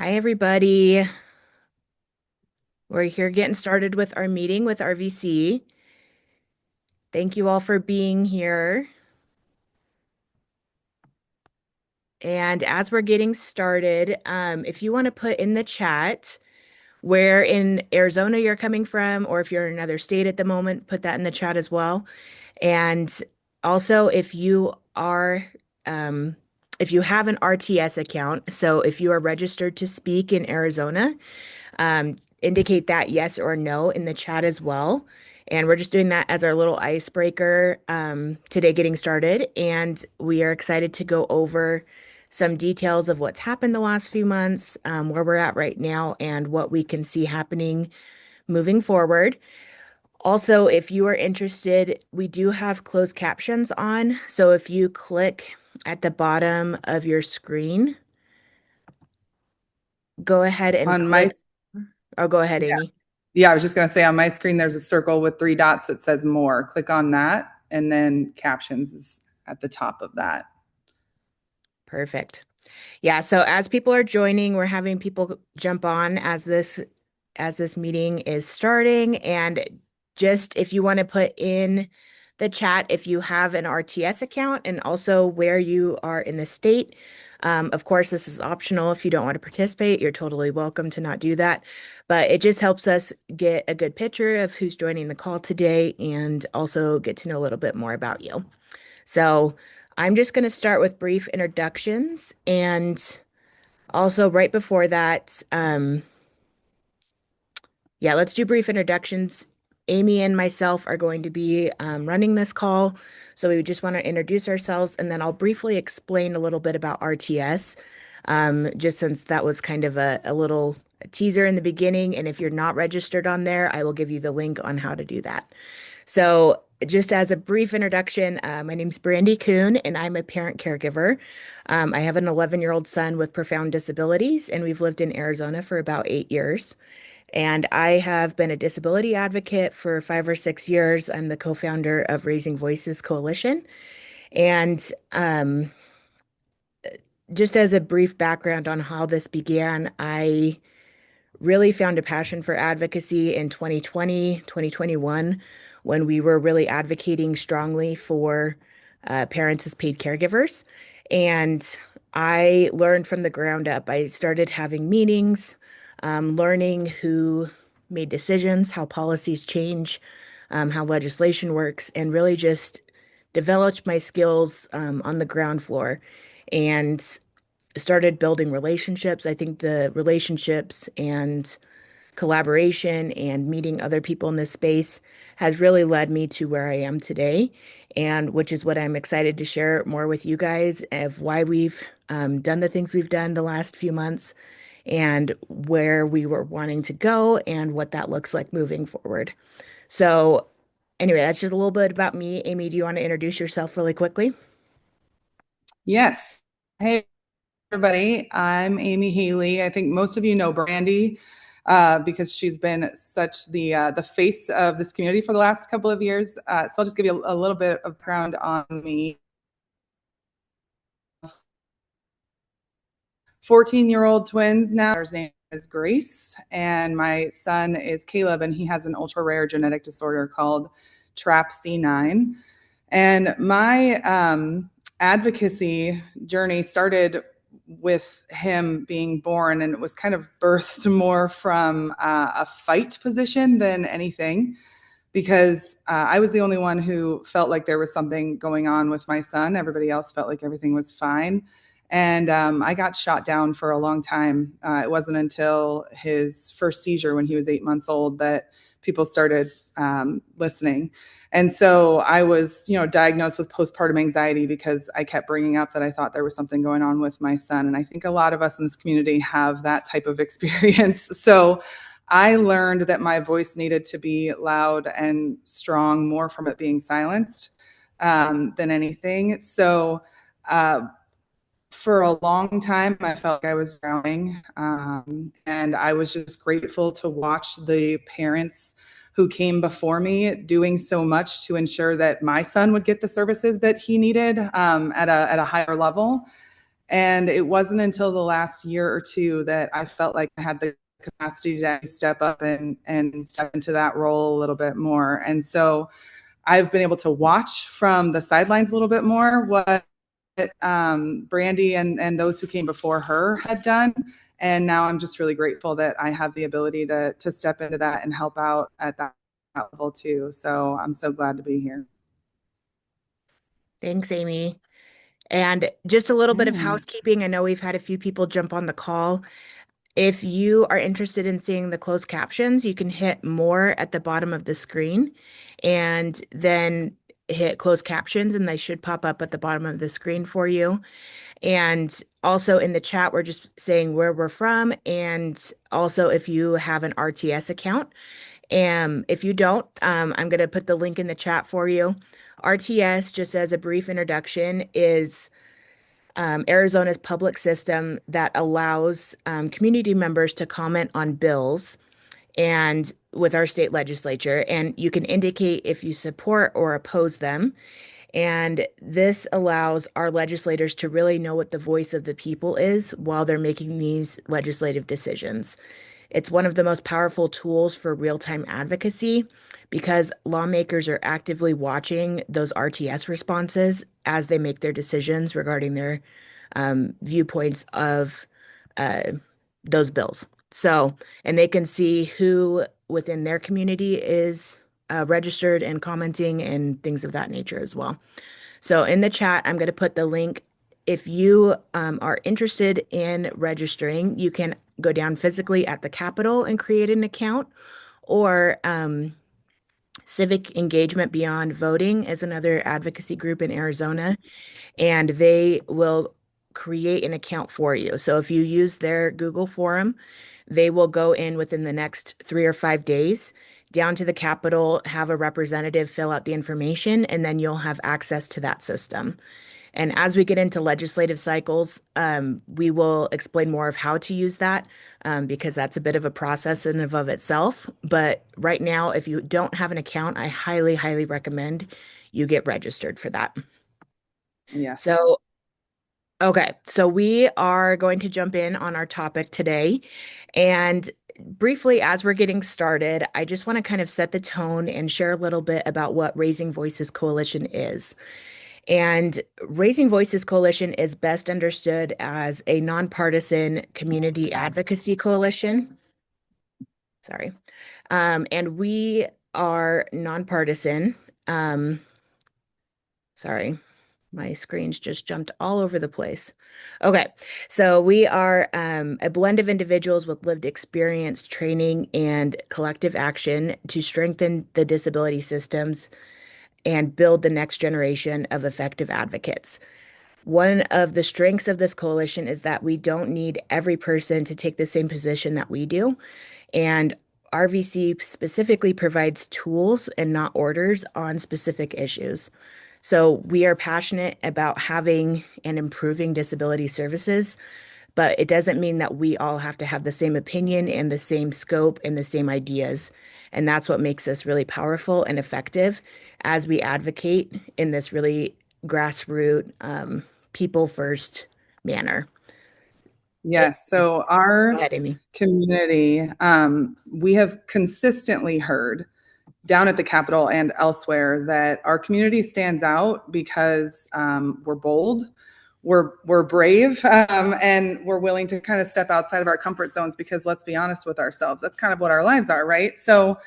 Hi, everybody. We're here getting started with our meeting with RVC. Thank you all for being here. And as we're getting started, if you want to put in the chat where in Arizona you're coming from, or if you're in another state at the moment, put that in the chat as well. And also, um, if you have an RTS account, so if you are registered to speak in Arizona, indicate that yes or no in the chat as well. And we're just doing that as our little icebreaker today, getting started. And we are excited to go over some details of what's happened the last few months, where we're at right now, and what we can see happening moving forward. Also, if you are interested, we do have closed captions on. So if you click at the bottom of your screen, go ahead and On my, click. Oh, go ahead, yeah, Amy. yeah, I was just going to say on my screen, there's a circle with three dots that says more. Click on that, and then captions is at the top of that. Perfect. Yeah, so as people are joining, we're having people jump on as this meeting is starting. And just if you want to put in the chat if you have an RTS account and also where you are in the state. Of course, this is optional. If you don't want to participate, you're totally welcome to not do that. But it just helps us get a good picture of who's joining the call today and also get to know a little bit more about you. So I'm just going to start with brief introductions. And also, right before that, yeah, let's do brief introductions. Amy and myself are going to be running this call. So we just want to introduce ourselves, and then I'll briefly explain a little bit about RTS, just since that was kind of a little teaser in the beginning. And if you're not registered on there, I will give you the link on how to do that. So, just as a brief introduction, my name's Brandy Kuhn, and I'm a parent caregiver. I have an 11-year-old son with profound disabilities, and we've lived in Arizona for about 8 years. And I have been a disability advocate for 5 or 6 years. I'm the co-founder of Raising Voices Coalition. And just as a brief background on how this began, I really found a passion for advocacy in 2020, 2021, when we were really advocating strongly for parents as paid caregivers. And I learned from the ground up. I started having meetings, learning who made decisions, how policies change, how legislation works, and really just developed my skills on the ground floor. And started building relationships. I think the relationships and collaboration and meeting other people in this space has really led me to where I am today, and which is what I'm excited to share more with you guys of why we've done the things we've done the last few months and where we were wanting to go and what that looks like moving forward. So, anyway, that's just a little bit about me. Amy, do you want to introduce yourself really quickly? Yes. Hey, everybody. I'm Amy Haley. I think most of you know Brandy because she's been such the face of this community for the last couple of years. So I'll just give you a little bit of background on me. 14-year-old twins now. His name is Grace, and my son is Caleb, and he has an ultra rare genetic disorder called TRAPC9. And my advocacy journey started with him being born, and it was kind of birthed more from a fight position than anything because I was the only one who felt like there was something going on with my son. Everybody else felt like everything was fine. And I got shot down for a long time. It wasn't until his first seizure when he was 8 months old that people started listening. And so I was, diagnosed with postpartum anxiety because I kept bringing up that I thought there was something going on with my son. And I think a lot of us in this community have that type of experience. So I learned that my voice needed to be loud and strong more from it being silenced than anything. So for a long time, I felt like I was drowning. And I was just grateful to watch the parents who came before me doing so much to ensure that my son would get the services that he needed at a higher level. And it wasn't until the last year or two that I felt like I had the capacity to step up and step into that role a little bit more. And so I've been able to watch from the sidelines a little bit more what Brandy and those who came before her had done. And now I'm just really grateful that I have the ability to step into that and help out at that level too. So I'm so glad to be here. Thanks, Amy. And just a little bit of Yeah. housekeeping. I know we've had a few people jump on the call. If you are interested in seeing the closed captions, you can hit more at the bottom of the screen and then hit closed captions, and they should pop up at the bottom of the screen for you. And also in the chat, we're just saying where we're from, and also if you have an RTS account. And if you don't, I'm going to put the link in the chat for you. RTS, just as a brief introduction, is Arizona's public system that allows community members to comment on bills and with our state legislature, and you can indicate if you support or oppose them. And this allows our legislators to really know what the voice of the people is while they're making these legislative decisions. It's one of the most powerful tools for real-time advocacy because lawmakers are actively watching those RTS responses as they make their decisions regarding their viewpoints of uh, those bills. So, and they can see who within their community is registered and commenting and things of that nature as well. So, in the chat, I'm going to put the link. If you are interested in registering, you can go down physically at the Capitol and create an account, or Civic Engagement Beyond Voting is another advocacy group in Arizona, and they will create an account for you. So if you use their Google form, they will go in within the next 3 or 5 days down to the Capitol, have a representative fill out the information, and then you'll have access to that system. And as we get into legislative cycles, we will explain more of how to use that because that's a bit of a process in and of itself. But right now, if you don't have an account, I highly, highly recommend you get registered for that. Yes. So, okay, so we are going to jump in on our topic today. And briefly, as we're getting started, I just want to kind of set the tone and share a little bit about what Raising Voices Coalition is. And Raising Voices Coalition is best understood as a nonpartisan community advocacy coalition. Sorry. And we are nonpartisan. Um, sorry, my screen's just jumped all over the place. Okay, so we are a blend of individuals with lived experience, training, and collective action to strengthen the disability systems and build the next generation of effective advocates. One of the strengths of this coalition is that we don't need every person to take the same position that we do. And RVC specifically provides tools and not orders on specific issues. So we are passionate about having and improving disability services, but it doesn't mean that we all have to have the same opinion and the same scope and the same ideas. And that's what makes us really powerful and effective as we advocate in this really grassroots, people first manner. It, Yes. So Go our ahead, Amy. community, we have consistently heard down at the Capitol and elsewhere that our community stands out because we're bold, we're brave, and we're willing to kind of step outside of our comfort zones because let's be honest with ourselves, that's kind of what our lives are, right? So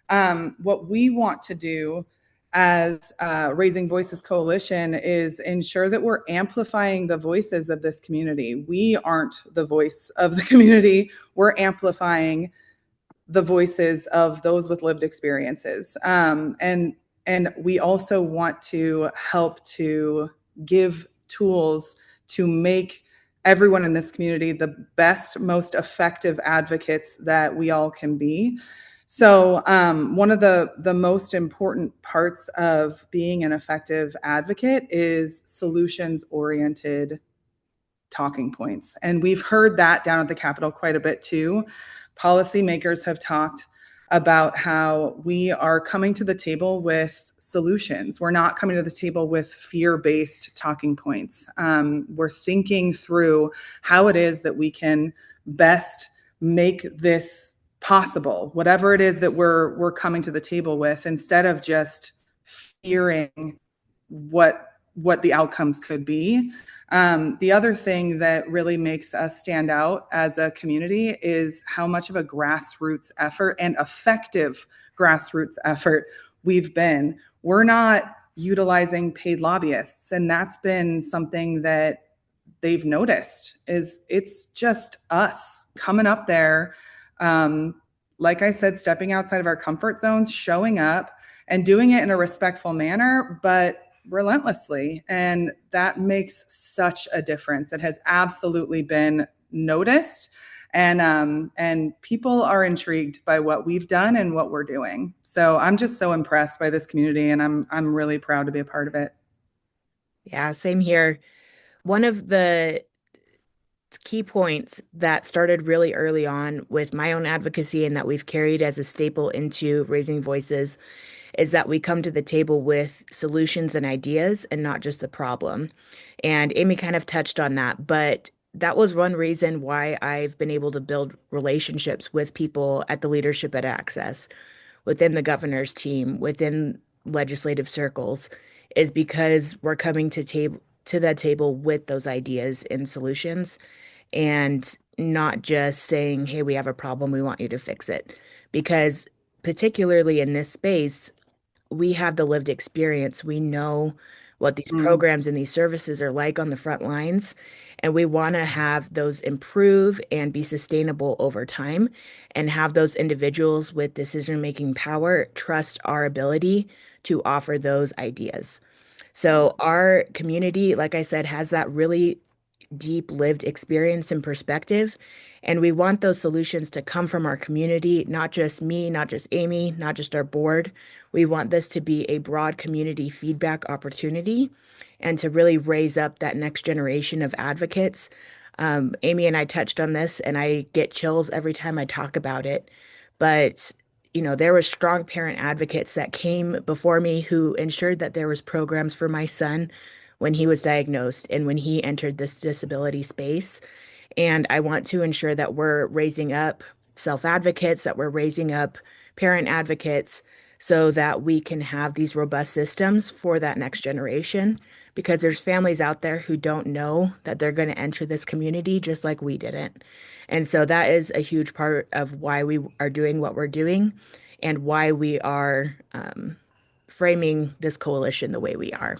what we want to do as Raising Voices Coalition is ensure that we're amplifying the voices of this community. We aren't the voice of the community. We're amplifying the voices of those with lived experiences. And we also want to help to give tools to make everyone in this community the best, most effective advocates that we all can be. So one of the most important parts of being an effective advocate is solutions-oriented talking points. And we've heard that down at the Capitol quite a bit too. Policymakers have talked about how we are coming to the table with solutions. We're not coming to the table with fear-based talking points. We're thinking through how it is that we can best make this possible, whatever it is that we're coming to the table with, instead of just fearing what the outcomes could be. The other thing that really makes us stand out as a community is how much of a grassroots effort and effective grassroots effort we've been. We're not utilizing paid lobbyists, and that's been something that they've noticed. Is it's just us coming up there, like I said, stepping outside of our comfort zones, showing up and doing it in a respectful manner, but relentlessly. And that makes such a difference. It has absolutely been noticed. And people are intrigued by what we've done and what we're doing. So I'm just so impressed by this community, and I'm really proud to be a part of it. Yeah, same here. One of the key points that started really early on with my own advocacy and that we've carried as a staple into Raising Voices is that we come to the table with solutions and ideas and not just the problem. And Amy kind of touched on that, but that was one reason why I've been able to build relationships with people at the leadership at Access, within the governor's team, within legislative circles, is because we're coming to that table with those ideas and solutions and not just saying, hey, we have a problem, we want you to fix it. Because particularly in this space, we have the lived experience. We know what these Mm. programs and these services are like on the front lines, and we want to have those improve and be sustainable over time and have those individuals with decision-making power trust our ability to offer those ideas. So our community, like I said, has that really deep lived experience and perspective. And we want those solutions to come from our community, not just me, not just Amy, not just our board. We want this to be a broad community feedback opportunity and to really raise up that next generation of advocates. Amy and I touched on this, and I get chills every time I talk about it. But there were strong parent advocates that came before me who ensured that there was programs for my son when he was diagnosed and when he entered this disability space. And I want to ensure that we're raising up self advocates, that we're raising up parent advocates so that we can have these robust systems for that next generation. Because there's families out there who don't know that they're going to enter this community just like we didn't. And so that is a huge part of why we are doing what we're doing and why we are framing this coalition the way we are.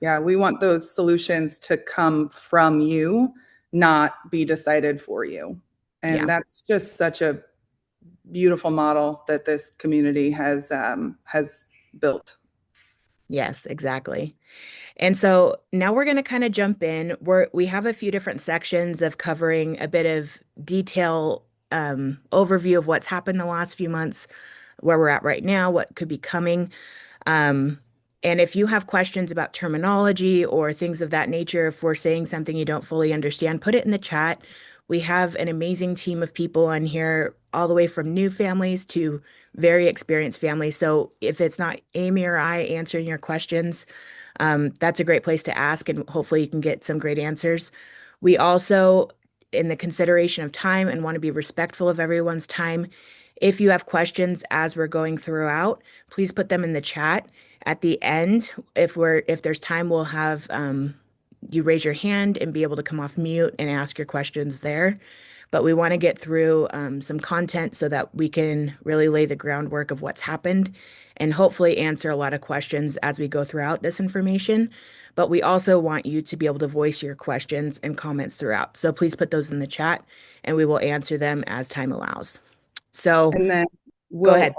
Yeah, we want those solutions to come from you, not be decided for you. And Yeah. that's just such a beautiful model that this community has built. Yes, exactly. And so now we're going to kind of jump in. We have a few different sections of covering a bit of detail overview of what's happened the last few months, where we're at right now, what could be coming. Um, and if you have questions about terminology or things of that nature, if we're saying something you don't fully understand, put it in the chat. We have an amazing team of people on here, all the way from new families to very experienced families. So if it's not Amy or I answering your questions, that's a great place to ask, and hopefully you can get some great answers. We also, in the consideration of time and want to be respectful of everyone's time, if you have questions as we're going throughout, please put them in the chat. At the end, if there's time, we'll have you raise your hand and be able to come off mute and ask your questions there. But we want to get through some content so that we can really lay the groundwork of what's happened and hopefully answer a lot of questions as we go throughout this information. But we also want you to be able to voice your questions and comments throughout. So please put those in the chat and we will answer them as time allows. So And then go ahead.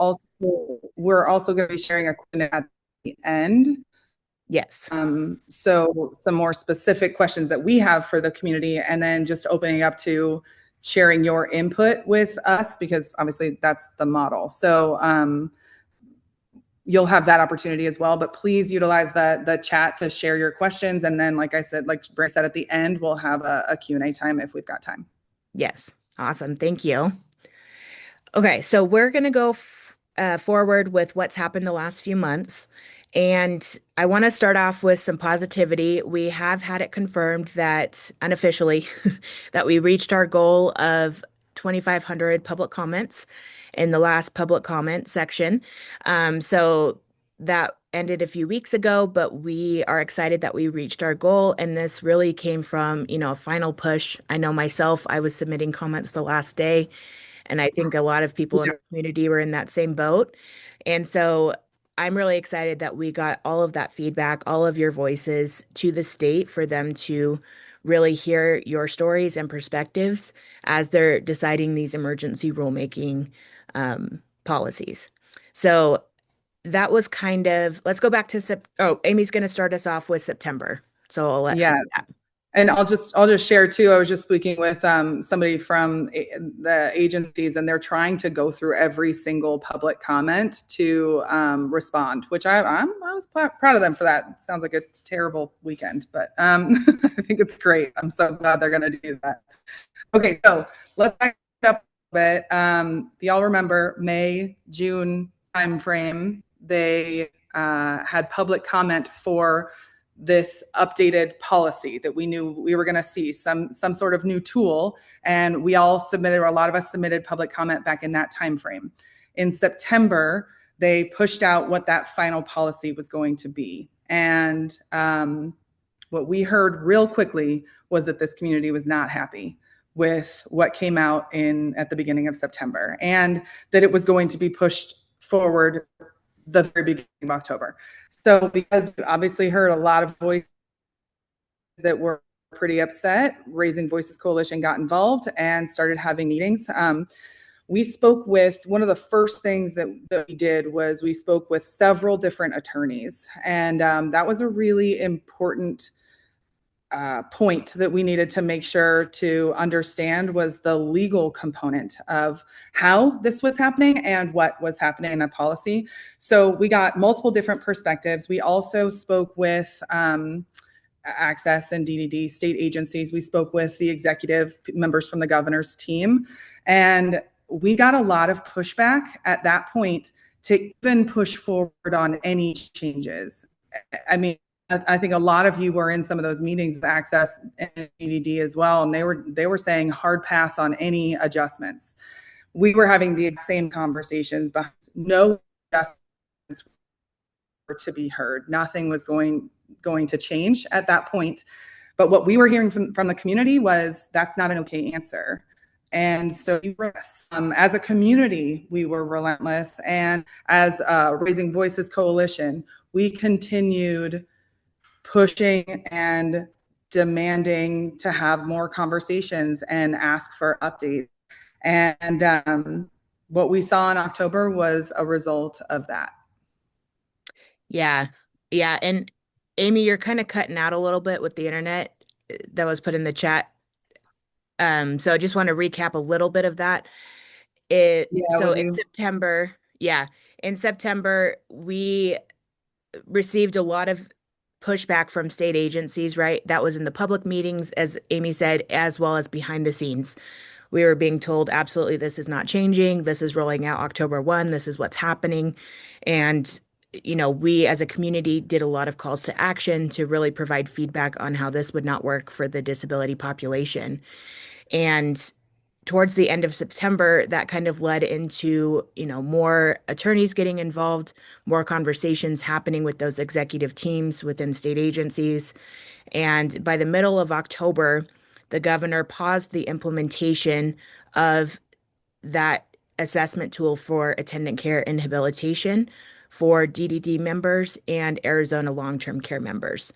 we're also going to be sharing a question at the end. Yes. So some more specific questions that we have for the community, and then just opening up to sharing your input with us, because obviously that's the model. So you'll have that opportunity as well, but please utilize the chat to share your questions. And then, like I said, like Bray said, at the end, we'll have a Q&A time if we've got time. Yes. Awesome. Thank you. Okay, so we're going to go forward with what's happened the last few months. And I want to start off with some positivity. We have had it confirmed that unofficially that we reached our goal of 2,500 public comments in the last public comment section. So that ended a few weeks ago, but we are excited that we reached our goal. And this really came from, a final push. I know myself, I was submitting comments the last day. And I think a lot of people in our community were in that same boat. And so I'm really excited that we got all of that feedback, all of your voices to the state for them to really hear your stories and perspectives as they're deciding these emergency rulemaking policies. So that was kind of, let's go back to Amy's going to start us off with September. So I'll let her Yeah. do that. And I'll just share too. I was just speaking with somebody from the agencies, and they're trying to go through every single public comment to respond, which I was proud of them for that. It sounds like a terrible weekend, but I think it's great. I'm so glad they're going to do that. Okay, so let's back it up a bit. Y'all remember May, June timeframe? They had public comment for this updated policy that we knew we were going to see some sort of new tool, and we all submitted, or a lot of us submitted public comment back in that time frame. In September, they pushed out what that final policy was going to be, and what we heard real quickly was that this community was not happy with what came out in at the beginning of September, and that it was going to be pushed forward the very beginning of October. So because we obviously heard a lot of voices that were pretty upset, Raising Voices Coalition got involved and started having meetings. We spoke with, one of the first things that we did was we spoke with several different attorneys. And that was a really important point that we needed to make sure to understand was the legal component of how this was happening and what was happening in that policy. So we got multiple different perspectives. We also spoke with Access and DDD state agencies. We spoke with the executive members from the governor's team, and we got a lot of pushback at that point to even push forward on any changes. I mean, I think a lot of you were in some of those meetings with Access and DDD as well, and they were saying hard pass on any adjustments. We were having the same conversations, but no adjustments were to be heard. Nothing was going to change at that point. But what we were hearing from the community was that's not an okay answer. And so as a community, we were relentless. And as Raising Voices Coalition, we continued pushing and demanding to have more conversations and ask for updates. And what we saw in October was a result of that. Yeah. Yeah. And Amy, you're kind of cutting out a little bit with the internet that was put in the chat. So I just want to recap a little bit of that. Yeah, So would in you? September, yeah, in September, we received a lot of pushback from state agencies, right? That was in the public meetings, as Amy said, as well as behind the scenes. We were being told, absolutely, this is not changing. This is rolling out October 1. This is what's happening. And, we as a community did a lot of calls to action to really provide feedback on how this would not work for the disability population. And towards the end of September, that kind of led into, more attorneys getting involved, more conversations happening with those executive teams within state agencies. And by the middle of October, the governor paused the implementation of that assessment tool for attendant care and habilitation for DDD members and Arizona long-term care members.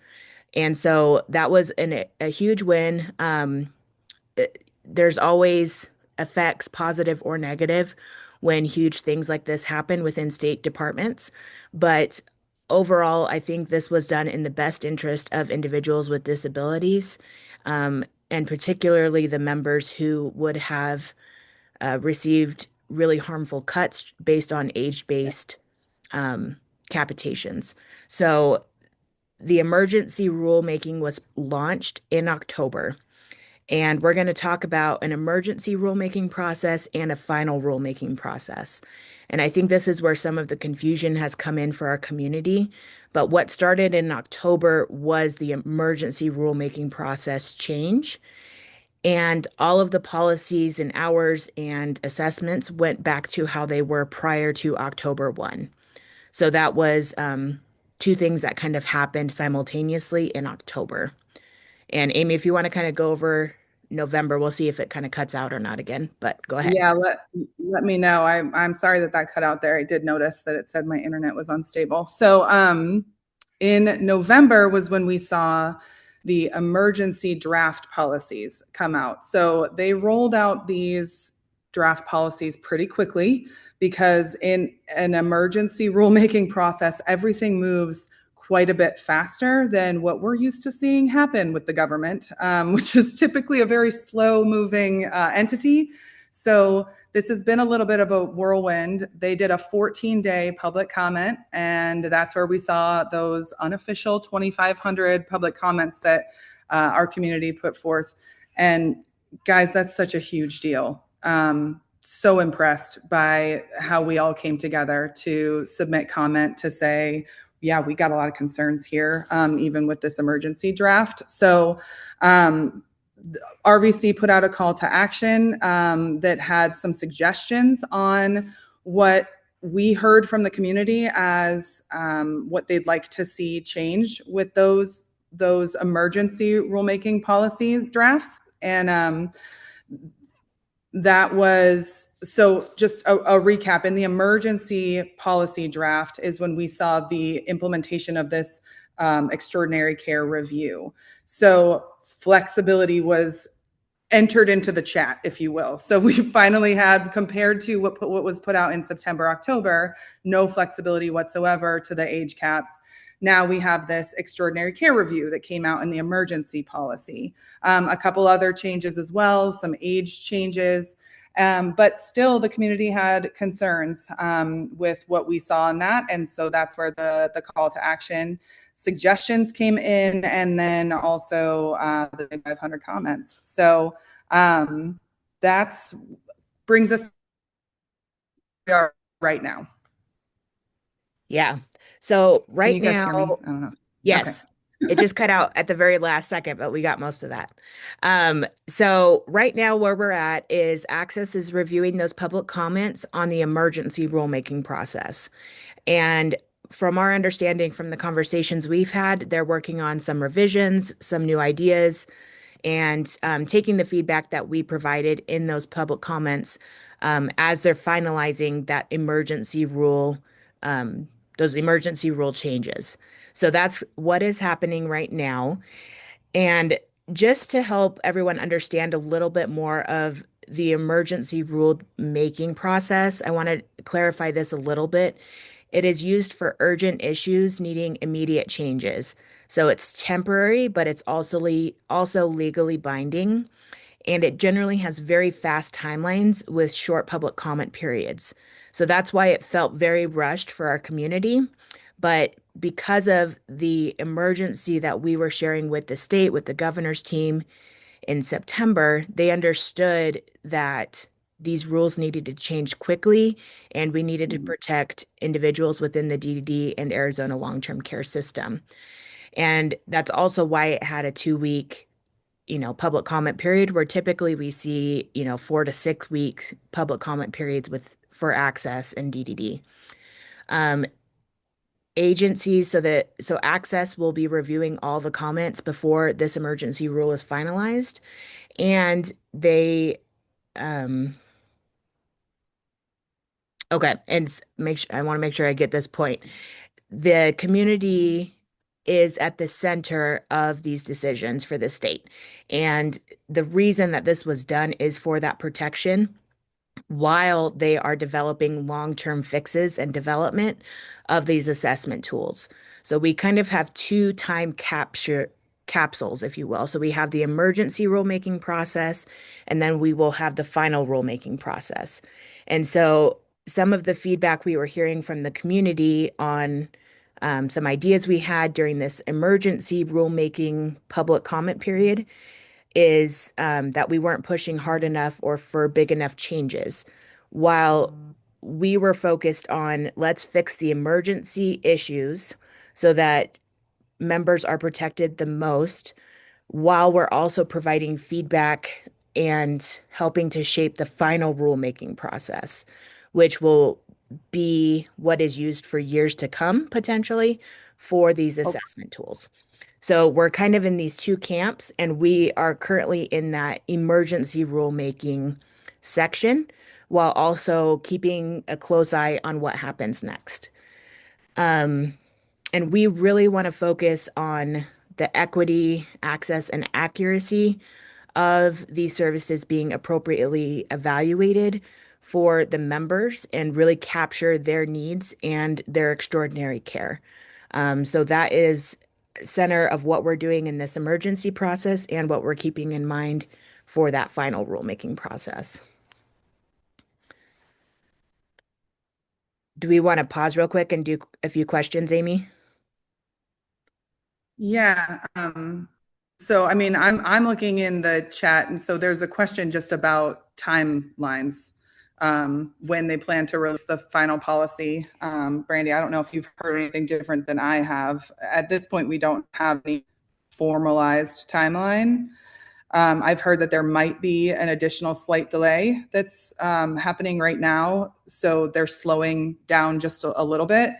And so that was a huge win. There's always effects, positive or negative, when huge things like this happen within state departments. But overall, I think this was done in the best interest of individuals with disabilities, and particularly the members who would have received really harmful cuts based on age-based um, capitations. So the emergency rulemaking was launched in October. And we're going to talk about an emergency rulemaking process and a final rulemaking process. And I think this is where some of the confusion has come in for our community. But what started in October was the emergency rulemaking process change. And all of the policies and hours and assessments went back to how they were prior to October 1. So that was two things that kind of happened simultaneously in October. And Amy, if you want to kind of go over November, we'll see if it kind of cuts out or not again, but go ahead. Yeah, let me know. I'm sorry that that cut out there. I did notice that it said my internet was unstable. So, in November was when we saw the emergency draft policies come out. So they rolled out these draft policies pretty quickly because in an emergency rulemaking process, everything moves quite a bit faster than what we're used to seeing happen with the government, which is typically a very slow moving entity. So this has been a little bit of a whirlwind. They did a 14-day public comment, and that's where we saw those unofficial 2,500 public comments that our community put forth. And guys, that's such a huge deal. So impressed by how we all came together to submit comment to say, yeah, we got a lot of concerns here, even with this emergency draft. So RVC put out a call to action that had some suggestions on what we heard from the community as what they'd like to see change with those emergency rulemaking policy drafts. And that was so just a recap. In the emergency policy draft is when we saw the implementation of this extraordinary care review. So flexibility was entered into the chat, if you will. So we finally had, compared to what was put out in September, October, no flexibility whatsoever to the age caps. Now we have this extraordinary care review that came out in the emergency policy. A couple other changes as well, some age changes. But still, the community had concerns with what we saw in that. And so that's where the call to action suggestions came in, and then also the 500 comments. So that's brings us where we are right now. Yeah. So Can right you guys hear me? now, I don't know. Okay. yes, it just cut out at the very last second, but we got most of that. So right now where we're at is Access is reviewing those public comments on the emergency rulemaking process. And from our understanding from the conversations we've had, they're working on some revisions, some new ideas, and taking the feedback that we provided in those public comments as they're finalizing that emergency rule, those emergency rule changes. So that's what is happening right now. And just to help everyone understand a little bit more of the emergency rule making process, I want to clarify this a little bit. It is used for urgent issues needing immediate changes. So it's temporary, but it's also legally binding. And it generally has very fast timelines with short public comment periods. So that's why it felt very rushed for our community. But because of the emergency that we were sharing with the state, with the governor's team in September, they understood that these rules needed to change quickly and we needed to Mhm. protect individuals within the DDD and Arizona long-term care system. And that's also why it had a 2 week, public comment period where typically we see, 4 to 6 weeks public comment periods with for access and DDD. Um, Agencies so access will be reviewing all the comments before this emergency rule is finalized. And they um okay, and I want to make sure I get this point. The community is at the center of these decisions for the state. And the reason that this was done is for that protection while they are developing long-term fixes and development of these assessment tools. So we kind of have two time capture capsules, if you will. So we have the emergency rulemaking process, and then we will have the final rulemaking process. And so some of the feedback we were hearing from the community on some ideas we had during this emergency rulemaking public comment period is that we weren't pushing hard enough or for big enough changes, while we were focused on let's fix the emergency issues so that members are protected the most, while we're also providing feedback and helping to shape the final rulemaking process, which will be what is used for years to come, potentially, for these Oh, assessment tools. So we're kind of in these two camps, and we are currently in that emergency rulemaking section while also keeping a close eye on what happens next. Um, and we really want to focus on the equity, access, and accuracy of these services being appropriately evaluated for the members and really capture their needs and their extraordinary care. So that is center of what we're doing in this emergency process and what we're keeping in mind for that final rulemaking process. Do we want to pause real quick and do a few questions, Amy? yeah. So I mean, I'm looking in the chat, and so there's a question just about timelines, when they plan to release the final policy. Brandy, I don't know if you've heard anything different than I have. At this point, we don't have any formalized timeline. I've heard that there might be an additional slight delay that's happening right now, so they're slowing down just a little bit.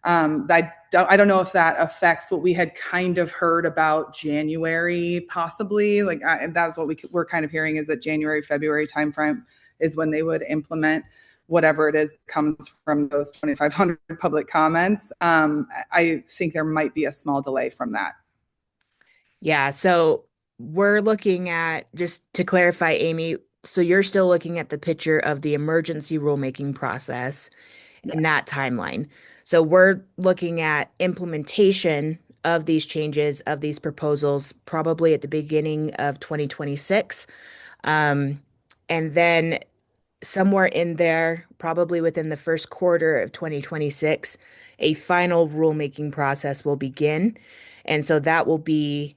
I don't know if that affects what we had kind of heard about January, possibly. Like that's what we're kind of hearing, is that January, February timeframe is when they would implement whatever it is that comes from those 2,500 public comments. I think there might be a small delay from that. Yeah, so we're looking at, just to clarify, Amy, so you're still looking at the picture of the emergency rulemaking process Yeah. in that timeline. So we're looking at implementation of these changes, of these proposals, probably at the beginning of 2026. Um, and then somewhere in there, probably within the first quarter of 2026, a final rulemaking process will begin. And so that will be,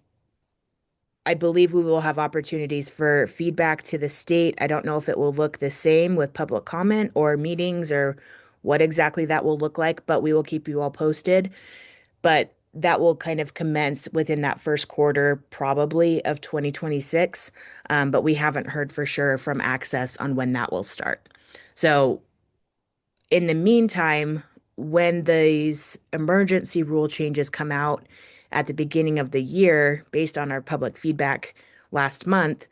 I believe we will have opportunities for feedback to the state. I don't know if it will look the same with public comment or meetings or what exactly that will look like, but we will keep you all posted. But that will kind of commence within that first quarter, probably of 2026. But we haven't heard for sure from Access on when that will start. So in the meantime, when these emergency rule changes come out at the beginning of the year, based on our public feedback last month,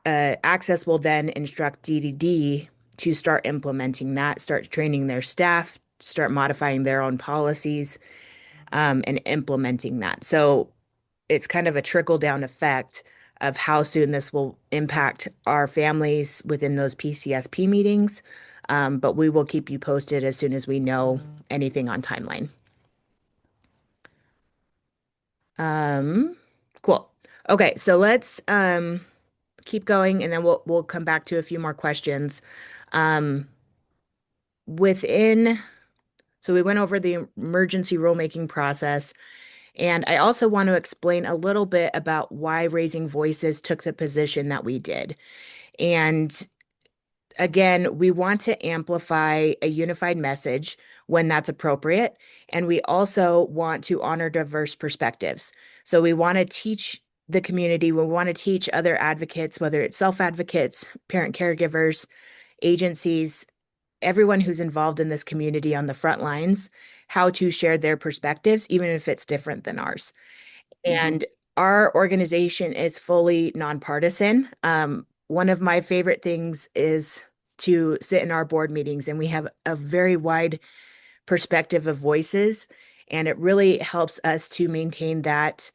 Access will then instruct DDD to start implementing that, start training their staff, start modifying their own policies, and implementing that. So it's kind of a trickle down effect of how soon this will impact our families within those PCSP meetings. But we will keep you posted as soon as we know anything on timeline. Um, cool. Okay, so let's keep going and then we'll come back to a few more questions. Um, within so we went over the emergency rulemaking process, and I also want to explain a little bit about why Raising Voices took the position that we did. And again, we want to amplify a unified message when that's appropriate. And we also want to honor diverse perspectives. So we want to teach the community, we want to teach other advocates, whether it's self advocates, parent caregivers, agencies, everyone who's involved in this community on the front lines, how to share their perspectives, even if it's different than ours. Mhm. And our organization is fully nonpartisan. One of my favorite things is to sit in our board meetings, and we have a very wide perspective of voices, and it really helps us to maintain that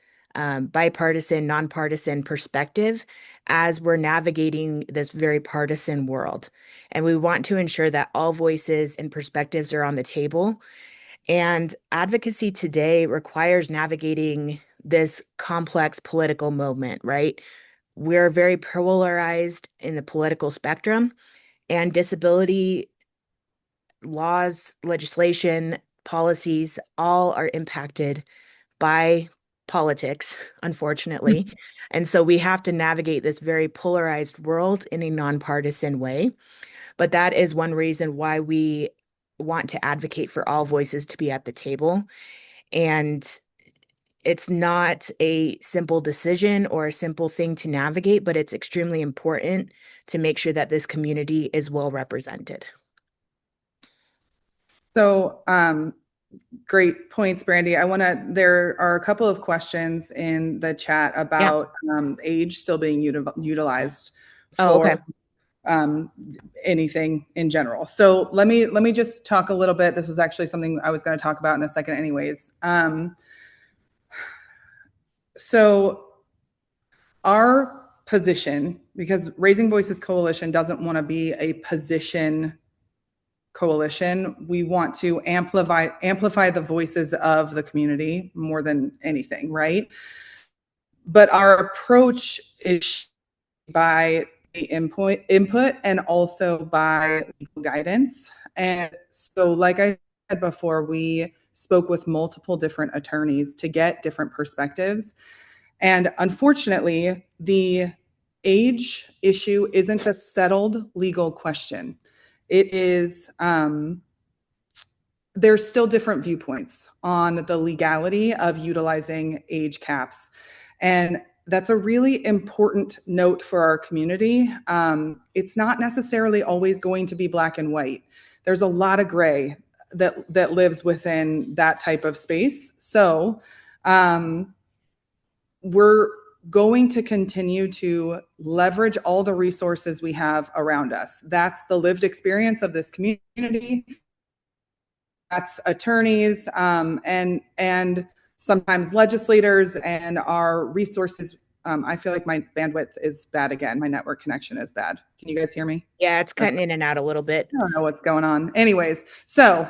bipartisan, nonpartisan perspective as we're navigating this very partisan world. And we want to ensure that all voices and perspectives are on the table, and advocacy today requires navigating this complex political moment, right? We're very polarized in the political spectrum, and disability laws, legislation, policies all are impacted by politics, unfortunately. And so we have to navigate this very polarized world in a nonpartisan way. But that is one reason why we want to advocate for all voices to be at the table. And it's not a simple decision or a simple thing to navigate, but it's extremely important to make sure that this community is well represented. So, great points, Brandy. There are a couple of questions in the chat Yeah. about age still being utilized Oh, for okay. um, anything in general. So let me just talk a little bit. This is actually something I was going to talk about in a second, anyways. So our position, because Raising Voices Coalition doesn't want to be a position coalition. We want to amplify the voices of the community more than anything, right? But our approach is by the input and also by legal guidance. And so, like I said before, we spoke with multiple different attorneys to get different perspectives. And unfortunately, the age issue isn't a settled legal question. It is, there's still different viewpoints on the legality of utilizing age caps. And that's a really important note for our community. It's not necessarily always going to be black and white. There's a lot of gray that lives within that type of space. So we're going to continue to leverage all the resources we have around us. That's the lived experience of this community. That's attorneys and sometimes legislators and our resources. I feel like my bandwidth is bad again. My network connection is bad. Can you guys hear me? Yeah, it's Okay. cutting in and out a little bit. I don't know what's going on. Anyways, so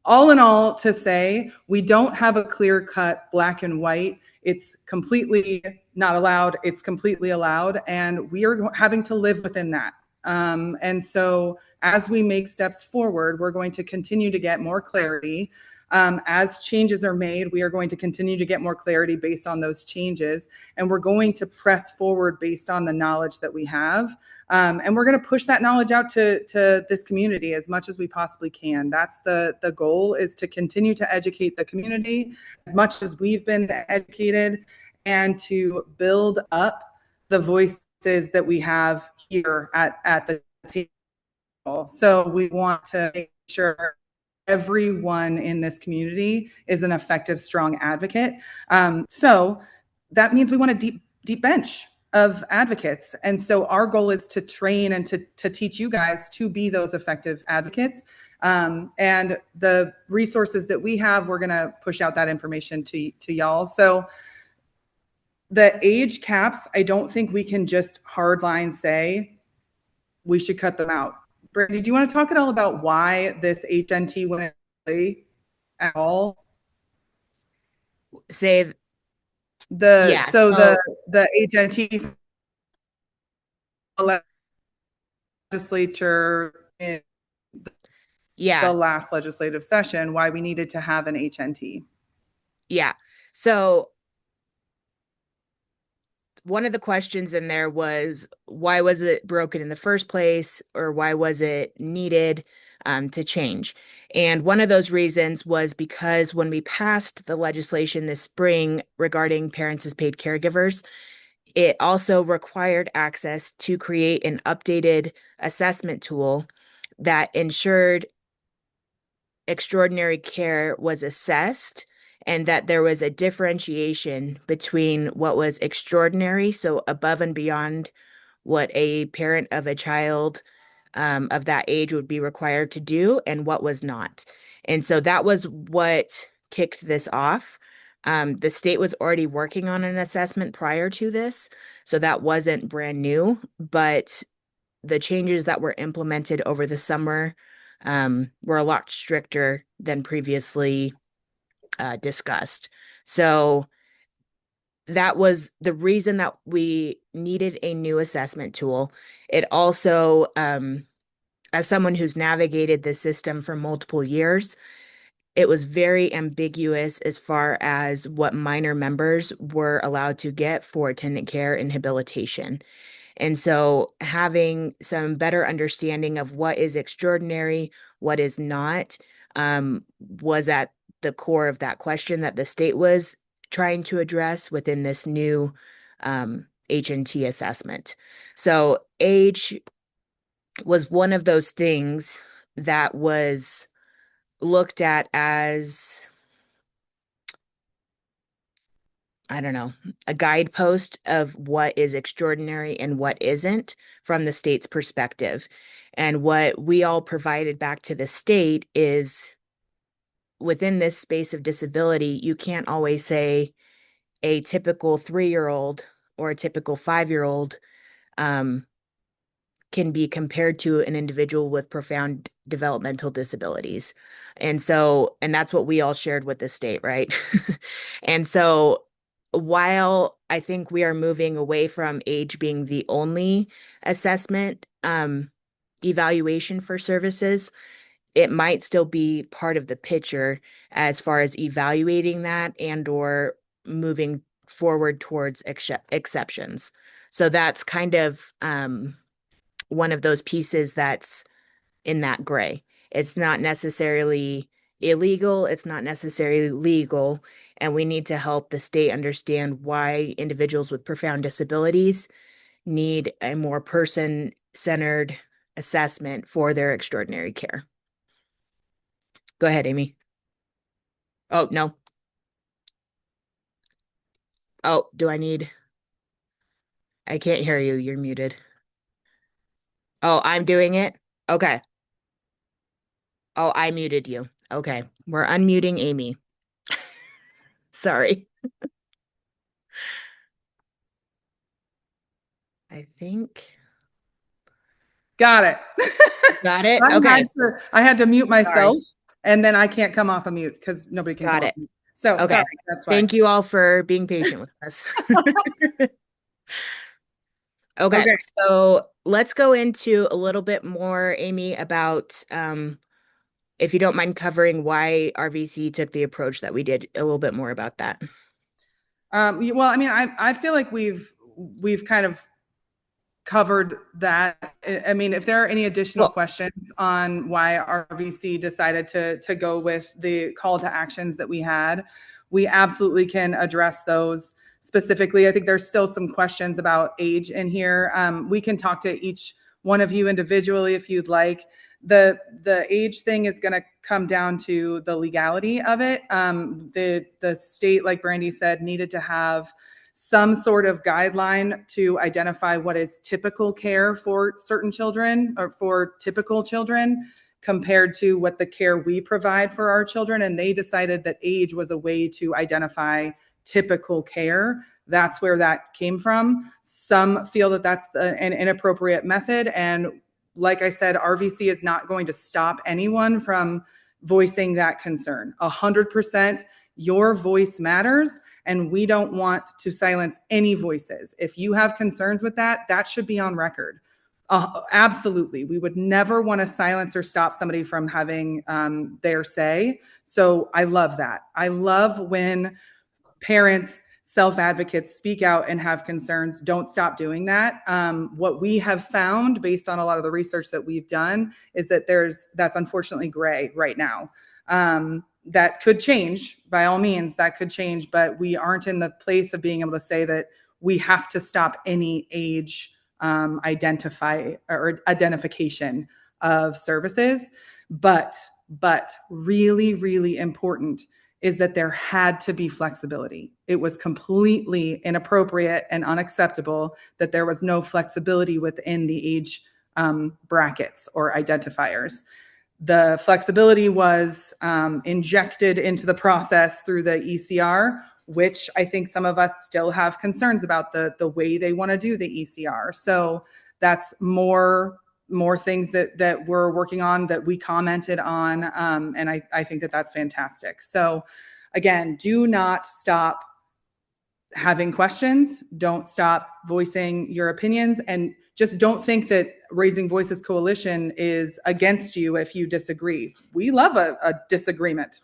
all in all, to say we don't have a clear cut black and white. It's completely not allowed. It's completely allowed. And we are having to live within that. And so as we make steps forward, we're going to continue to get more clarity. As changes are made, we are going to continue to get more clarity based on those changes. And we're going to press forward based on the knowledge that we have. And we're going to push that knowledge out to this community as much as we possibly can. That's the goal, is to continue to educate the community as much as we've been educated, and to build up the voices that we have here at the table. So we want to make sure everyone in this community is an effective, strong advocate. So that means we want a deep bench of advocates. And so our goal is to train and to teach you guys to be those effective advocates. And the resources that we have, we're going to push out that information to y'all. So the age caps, I don't think we can just hardline say we should cut them out. Brittany, do you want to talk at all about why this HNT wouldn't play at all? Say, The yeah. so So, the HNT legislature in the yeah. last legislative session, why we needed to have an HNT. Yeah. So, one of the questions in there was why was it broken in the first place, or why was it needed to change? And one of those reasons was because when we passed the legislation this spring regarding parents as paid caregivers, it also required access to create an updated assessment tool that ensured extraordinary care was assessed and that there was a differentiation between what was extraordinary, so above and beyond what a parent of a child of that age would be required to do, and what was not. And so that was what kicked this off. The state was already working on an assessment prior to this, so that wasn't brand new, but the changes that were implemented over the summer were a lot stricter than previously discussed. So that was the reason that we needed a new assessment tool. It also, as someone who's navigated the system for multiple years, it was very ambiguous as far as what minor members were allowed to get for attendant care and habilitation. And so having some better understanding of what is extraordinary, what is not, was at the core of that question that the state was trying to address within this new H&T assessment. So age was one of those things that was looked at as, I don't know, a guidepost of what is extraordinary and what isn't from the state's perspective. And what we all provided back to the state is within this space of disability, you can't always say a typical 3-year-old or a typical 5-year-old um, can be compared to an individual with profound developmental disabilities. And that's what we all shared with the state, right? And so, while I think we are moving away from age being the only assessment, evaluation for services, it might still be part of the picture as far as evaluating that and or moving forward towards exceptions. So that's kind of one of those pieces that's in that gray. It's not necessarily illegal, it's not necessarily legal, and we need to help the state understand why individuals with profound disabilities need a more person-centered assessment for their extraordinary care. Go ahead, Amy. Oh, no. Oh, do I need? I can't hear you. You're muted. Oh, I'm doing it? Okay. Oh, I muted you. Okay. We're unmuting Amy. Sorry. I think. Got it. Got it? Okay. I had to mute myself, Sorry. and then I can't come off a mute because nobody can come Got off it. mute. So sorry, Okay. that's why. Thank you all for being patient with us. Okay. Okay. So let's go into a little bit more, Amy, about if you don't mind covering why RVC took the approach that we did, a little bit more about that. Well, I mean, I feel like we've kind of covered that. I mean, if there are any additional Well, questions on why RVC decided to go with the call to actions that we had, we absolutely can address those specifically. I think there's still some questions about age in here. We can talk to each one of you individually if you'd like. The age thing is going to come down to the legality of it. The state, like Brandy said, needed to have some sort of guideline to identify what is typical care for certain children or for typical children compared to what the care we provide for our children. And they decided that age was a way to identify typical care. That's where that came from. Some feel that that's an inappropriate method. And like I said, RVC is not going to stop anyone from voicing that concern. 100% your voice matters, and we don't want to silence any voices. If you have concerns with that, that should be on record. Absolutely. We would never want to silence or stop somebody from having their say. So I love that. I love when parents, self-advocates speak out and have concerns. Don't stop doing that. What we have found based on a lot of the research that we've done is that that's unfortunately gray right now. That could change, by all means, that could change, but we aren't in the place of being able to say that we have to stop any age identification of services. But really, really important is that there had to be flexibility. It was completely inappropriate and unacceptable that there was no flexibility within the age brackets or identifiers. The flexibility was injected into the process through the ECR, which I think some of us still have concerns about the way they want to do the ECR. So that's more things that we're working on that we commented on. And I think that that's fantastic. So again, do not stop having questions, don't stop voicing your opinions, and just don't think that Raising Voices Coalition is against you if you disagree. We love a disagreement.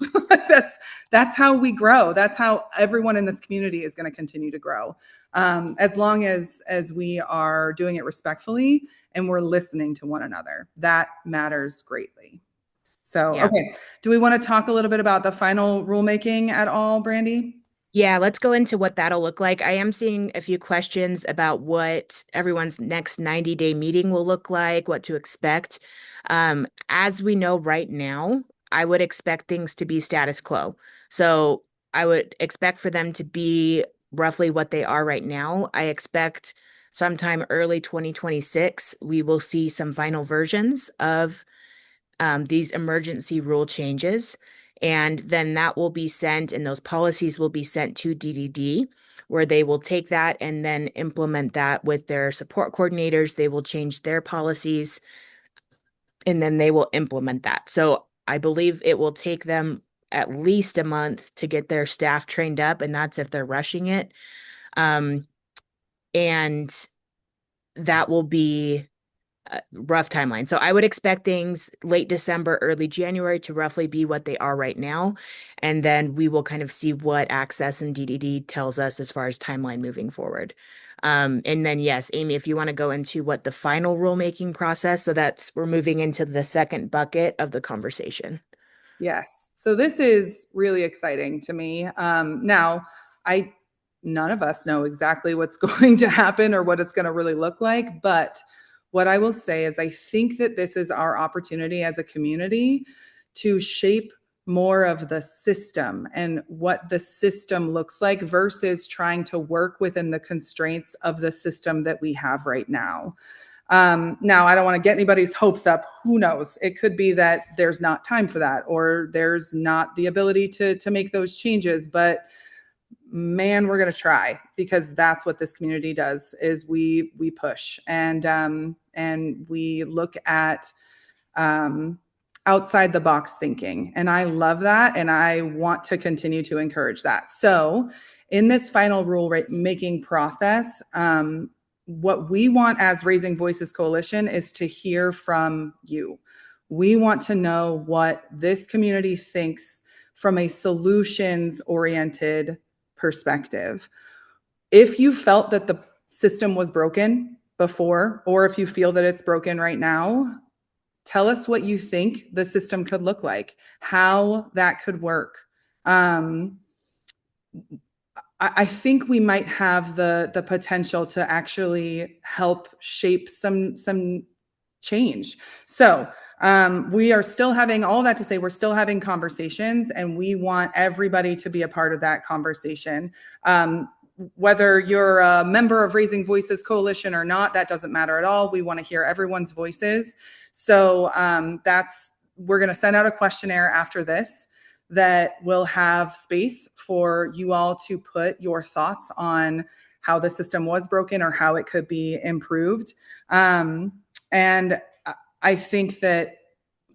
that's how we grow. That's how everyone in this community is going to continue to grow, as long as we are doing it respectfully and we're listening to one another. That matters greatly. So, Yeah. okay, do we want to talk a little bit about the final rulemaking at all, Brandy? Yeah, let's go into what that'll look like. I am seeing a few questions about what everyone's next 90-day meeting will look like, what to expect. As we know right now, I would expect things to be status quo. So I would expect for them to be roughly what they are right now. I expect sometime early 2026, we will see some final versions of these emergency rule changes. And then that will be sent, and those policies will be sent to DDD, where they will take that and then implement that with their support coordinators. They will change their policies, and then they will implement that. So I believe it will take them at least a month to get their staff trained up, and that's if they're rushing it. Um, and that will be rough timeline. So I would expect things late December, early January to roughly be what they are right now. And then we will kind of see what Access and DDD tells us as far as timeline moving forward. And then, yes, Amy, if you want to go into what the final rulemaking process, so that's we're moving into the second bucket of the conversation. Yes. So this is really exciting to me. Now, I none of us know exactly what's going to happen or what it's going to really look like, but what I will say is I think that this is our opportunity as a community to shape more of the system and what the system looks like versus trying to work within the constraints of the system that we have right now. Now, I don't want to get anybody's hopes up. Who knows? It could be that there's not time for that, or there's not the ability to make those changes. But man, we're going to try, because that's what this community does: is we push and we look at um, outside the box thinking, and I love that, and I want to continue to encourage that. So, in this final rule making process, what we want as Raising Voices Coalition is to hear from you. We want to know what this community thinks from a solutions oriented perspective. If you felt that the system was broken before, or if you feel that it's broken right now, tell us what you think the system could look like, how that could work. I think we might have the potential to actually help shape some change. So we are still having all that to say, we're still having conversations, and we want everybody to be a part of that conversation. Whether you're a member of Raising Voices Coalition or not, that doesn't matter at all. We want to hear everyone's voices. So we're going to send out a questionnaire after this that will have space for you all to put your thoughts on how the system was broken or how it could be improved. And I think that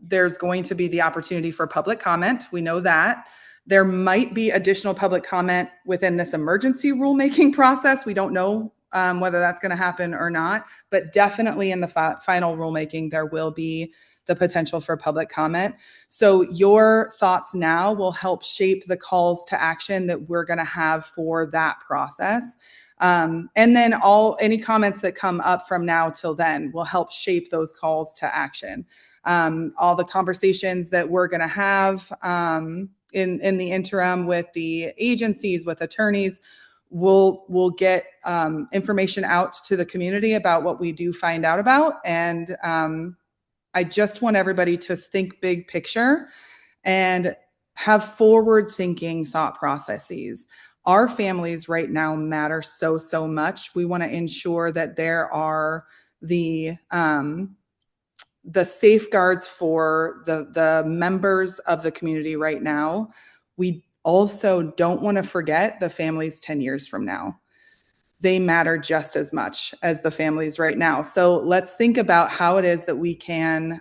there's going to be the opportunity for public comment. We know that. There might be additional public comment within this emergency rulemaking process. We don't know whether that's going to happen or not, but definitely in the final rulemaking, there will be the potential for public comment. So your thoughts now will help shape the calls to action that we're going to have for that process. And then any comments that come up from now till then will help shape those calls to action. All the conversations that we're going to have in the interim with the agencies, with attorneys, we'll get information out to the community about what we do find out about. And I just want everybody to think big picture and have forward thinking thought processes. Our families right now matter so much. We want to ensure that there are the safeguards for the members of the community right now. We also don't want to forget the families 10 years from now. They matter just as much as the families right now. So let's think about how it is that we can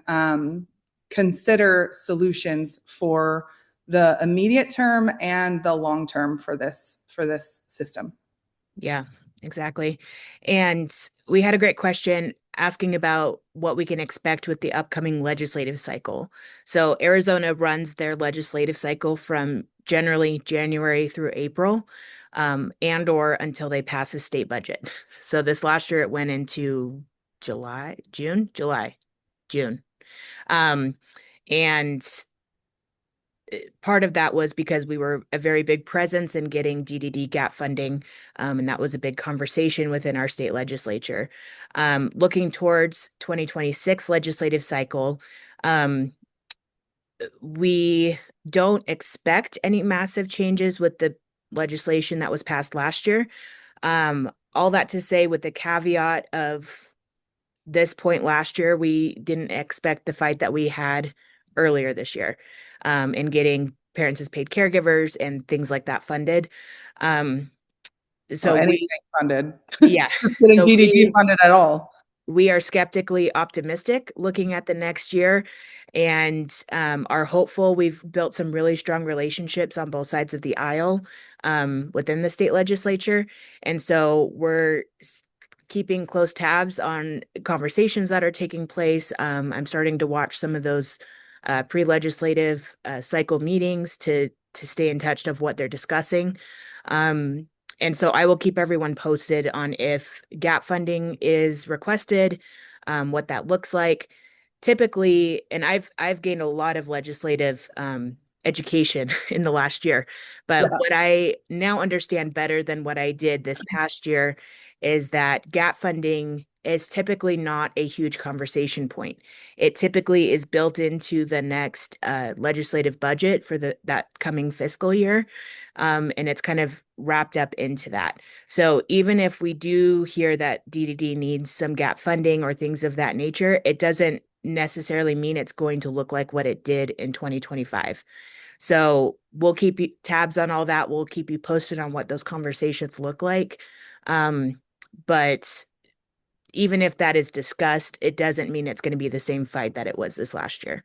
consider solutions for the immediate term and the long term for this system. Yeah, exactly. And we had a great question asking about what we can expect with the upcoming legislative cycle. So Arizona runs their legislative cycle from generally January through April, and or until they pass a state budget. So this last year it went into June. Um, and part of that was because we were a very big presence in getting DDD gap funding, and that was a big conversation within our state legislature. Looking towards 2026 legislative cycle, um, we don't expect any massive changes with the legislation that was passed last year. All that to say, with the caveat of this point last year, we didn't expect the fight that we had earlier this year, in getting parents as paid caregivers and things like that funded. Um, Well, so we, anything funded. yeah, Just getting so DDD funded at all. we are skeptically optimistic looking at the next year and are hopeful. We've built some really strong relationships on both sides of the aisle within the state legislature. And so keeping close tabs on conversations that are taking place. I'm starting to watch some of those pre-legislative cycle meetings to stay in touch of what they're discussing. Um, and so I will keep everyone posted on if gap funding is requested, what that looks like. Typically, and I've gained a lot of legislative education in the last year, but Yeah. what I now understand better than what I did this past year is that gap funding is typically not a huge conversation point. It typically is built into the next legislative budget for that coming fiscal year, and it's kind of wrapped up into that. So even if we do hear that DDD needs some gap funding or things of that nature, it doesn't necessarily mean it's going to look like what it did in 2025. So we'll keep tabs on all that. We'll keep you posted on what those conversations look like. But even if that is discussed, it doesn't mean it's going to be the same fight that it was this last year.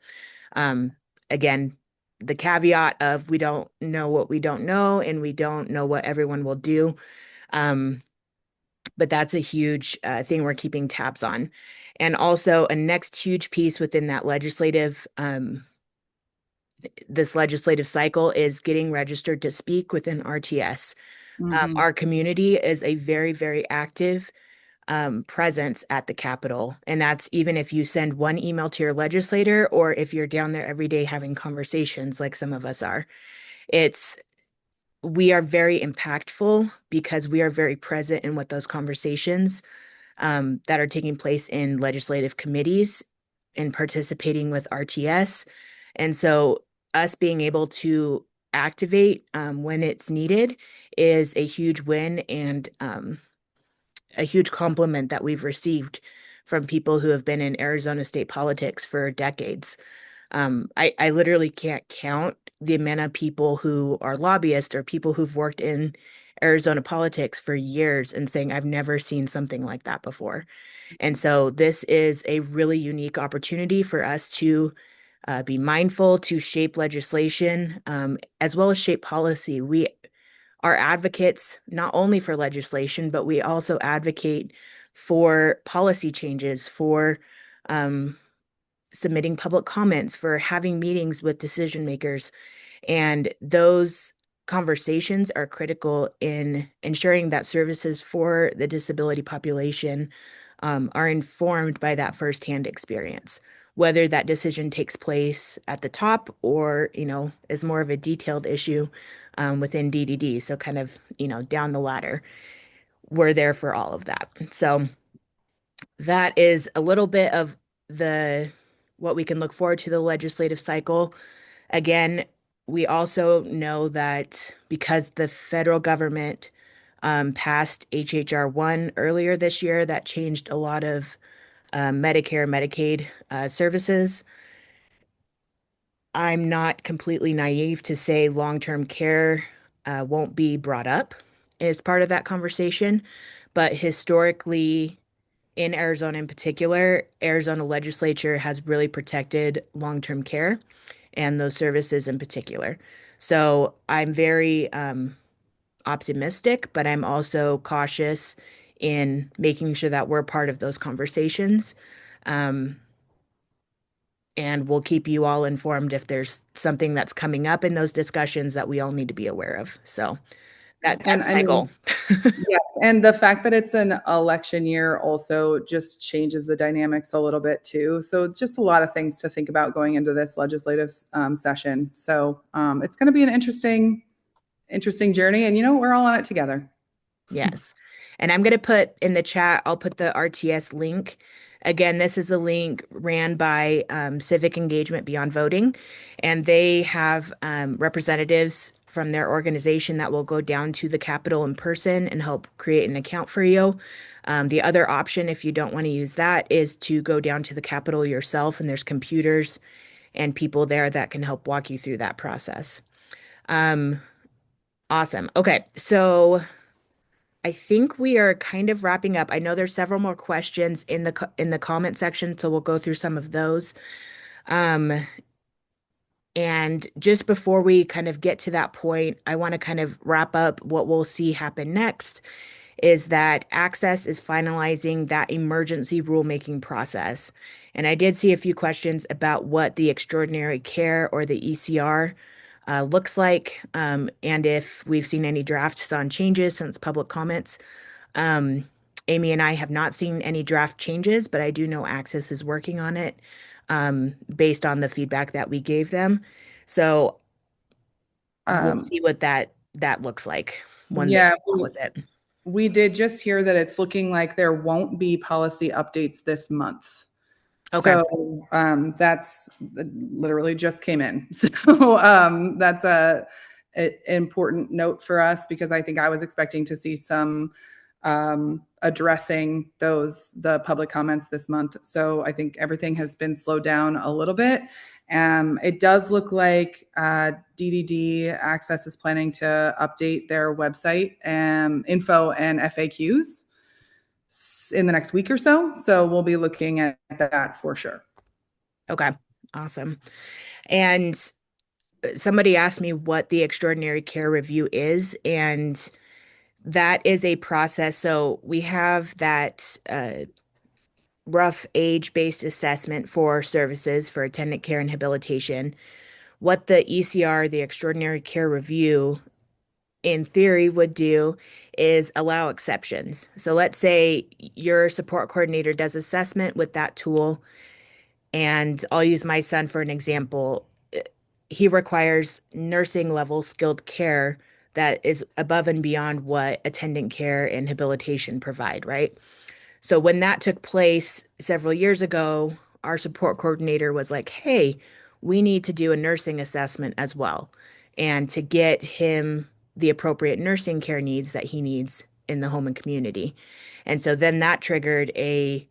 Um, Again, the caveat of we don't know what we don't know, and we don't know what everyone will do. Um, but that's a huge thing we're keeping tabs on. And also, a next huge piece within that this legislative cycle is getting registered to speak within RTS. Hmm. Our community is a very, very active presence at the Capitol. And that's even if you send one email to your legislator or if you're down there every day having conversations like some of us are. It's We are very impactful because we are very present in what those conversations that are taking place in legislative committees and participating with RTS. And so, us being able to activate when it's needed is a huge win and a huge compliment that we've received from people who have been in Arizona state politics for decades. I literally can't count the amount of people who are lobbyists or people who've worked in Arizona politics for years and saying, I've never seen something like that before. And so this is a really unique opportunity for us to be mindful to shape legislation as well as shape policy. We are advocates not only for legislation, but we also advocate for policy changes, for um, submitting public comments, for having meetings with decision makers. And those conversations are critical in ensuring that services for the disability population are informed by that firsthand experience, whether that decision takes place at the top or, is more of a detailed issue within DDD. So kind of, down the ladder. We're there for all of that. So that is a little bit of the what we can look forward to the legislative cycle. Again, we also know that because the federal government passed HHR 1 earlier this year, that changed a lot of Medicare, Medicaid services. I'm not completely naive to say long-term care won't be brought up as part of that conversation, but historically, in Arizona in particular, Arizona legislature has really protected long-term care and those services in particular. So I'm very optimistic, but I'm also cautious in making sure that we're part of those conversations. Um, and we'll keep you all informed if there's something that's coming up in those discussions that we all need to be aware of. So And that's I my mean, goal. yes, and the fact that it's an election year also just changes the dynamics a little bit too. So just a lot of things to think about going into this legislative session. So it's going to be an interesting journey, and we're all on it together. Yes. And I'm going to put in the chat, I'll put the RTS link. Again, this is a link ran by Civic Engagement Beyond Voting, and they have representatives from their organization that will go down to the Capitol in person and help create an account for you. The other option, if you don't want to use that, is to go down to the Capitol yourself, and there's computers and people there that can help walk you through that process. Um, awesome. Okay, so I think we are kind of wrapping up. I know there's several more questions in the comment section, so we'll go through some of those. Um, and just before we kind of get to that point, I want to kind of wrap up what we'll see happen next is that Access is finalizing that emergency rulemaking process. And I did see a few questions about what the extraordinary care or the ECR looks like, and if we've seen any drafts on changes since public comments. Um, Amy and I have not seen any draft changes, but I do know Access is working on it, based on the feedback that we gave them. So we'll Um, see what that looks like when they yeah, come out with it. we did just hear that it's looking like there won't be policy updates this month. Okay. So that's literally just came in. So that's a important note for us because I think I was expecting to see some addressing the public comments this month. So I think everything has been slowed down a little bit. It does look like DDD Access is planning to update their website info and FAQs in the next week or so. So we'll be looking at that for sure. Okay. Awesome. And somebody asked me what the extraordinary care review is, and that is a process. So we have that rough age-based assessment for services for attendant care and habilitation. What the ECR, the extraordinary care review, in theory would do is allow exceptions. So let's say your support coordinator does assessment with that tool, and I'll use my son for an example. He requires nursing level skilled care that is above and beyond what attendant care and habilitation provide, right? So when that took place several years ago, our support coordinator was like, hey, we need to do a nursing assessment as well, and to get him the appropriate nursing care needs that he needs in the home and community. And so then that triggered a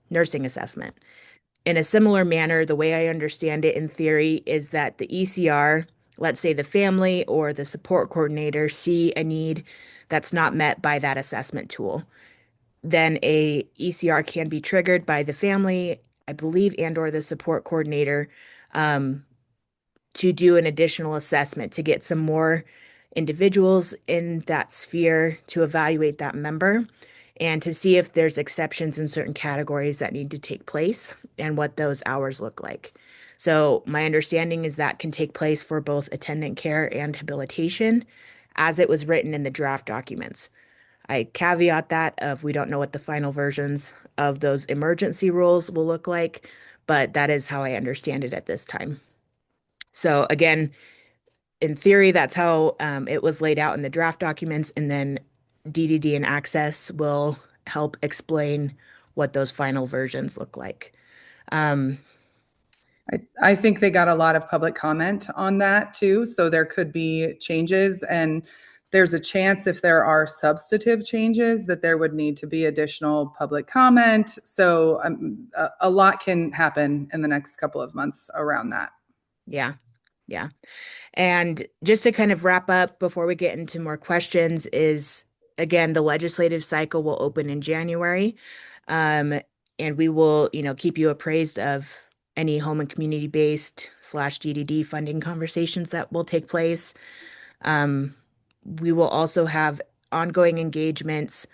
nursing assessment. In a similar manner, the way I understand it in theory is that the ECR, let's say the family or the support coordinator, see a need that's not met by that assessment tool, then a ECR can be triggered by the family, I believe, and or the support coordinator, um, to do an additional assessment to get some more individuals in that sphere to evaluate that member and to see if there's exceptions in certain categories that need to take place and what those hours look like. So my understanding is that can take place for both attendant care and habilitation as it was written in the draft documents. I caveat that of we don't know what the final versions of those emergency rules will look like, but that is how I understand it at this time. So again, in theory, that's how it was laid out in the draft documents, and then DDD and Access will help explain what those final versions look like. Um, I think they got a lot of public comment on that too. So there could be changes, and there's a chance if there are substantive changes that there would need to be additional public comment. So a lot can happen in the next couple of months around that. yeah, yeah. And just to kind of wrap up before we get into more questions, is again, the legislative cycle will open in January. And we will, keep you appraised of any home and community based /GDD funding conversations that will take place. Um, We will also have ongoing engagements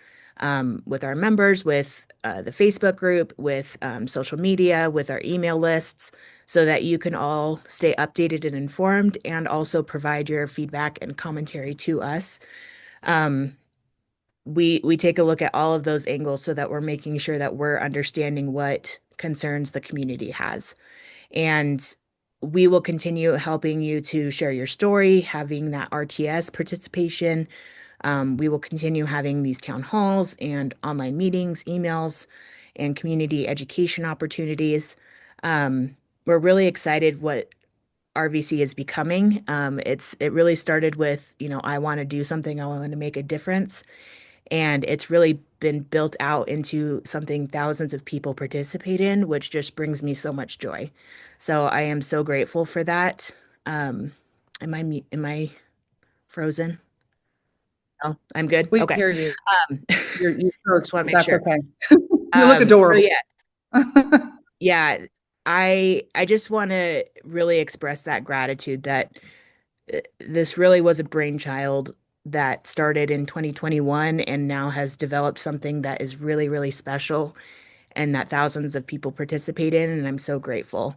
with our members, with the Facebook group, with social media, with our email lists, so that you can all stay updated and informed and also provide your feedback and commentary to us. Um, we take a look at all of those angles so that we're making sure that we're understanding what concerns the community has. And we will continue helping you to share your story, having that RTS participation. We will continue having these town halls and online meetings, emails, and community education opportunities. Um, we're really excited what RVC is becoming. It really started with, I want to do something, I want to make a difference, and it's really been built out into something thousands of people participate in, which just brings me so much joy. So I am so grateful for that. Um, am I frozen? Oh, I'm good. We Okay. hear you. Um, You froze. just want to make That's sure. okay. You look So adorable. yeah, yeah, I just want to really express that gratitude that this really was a brainchild that started in 2021 and now has developed something that is really, really special and that thousands of people participate in, and I'm so grateful.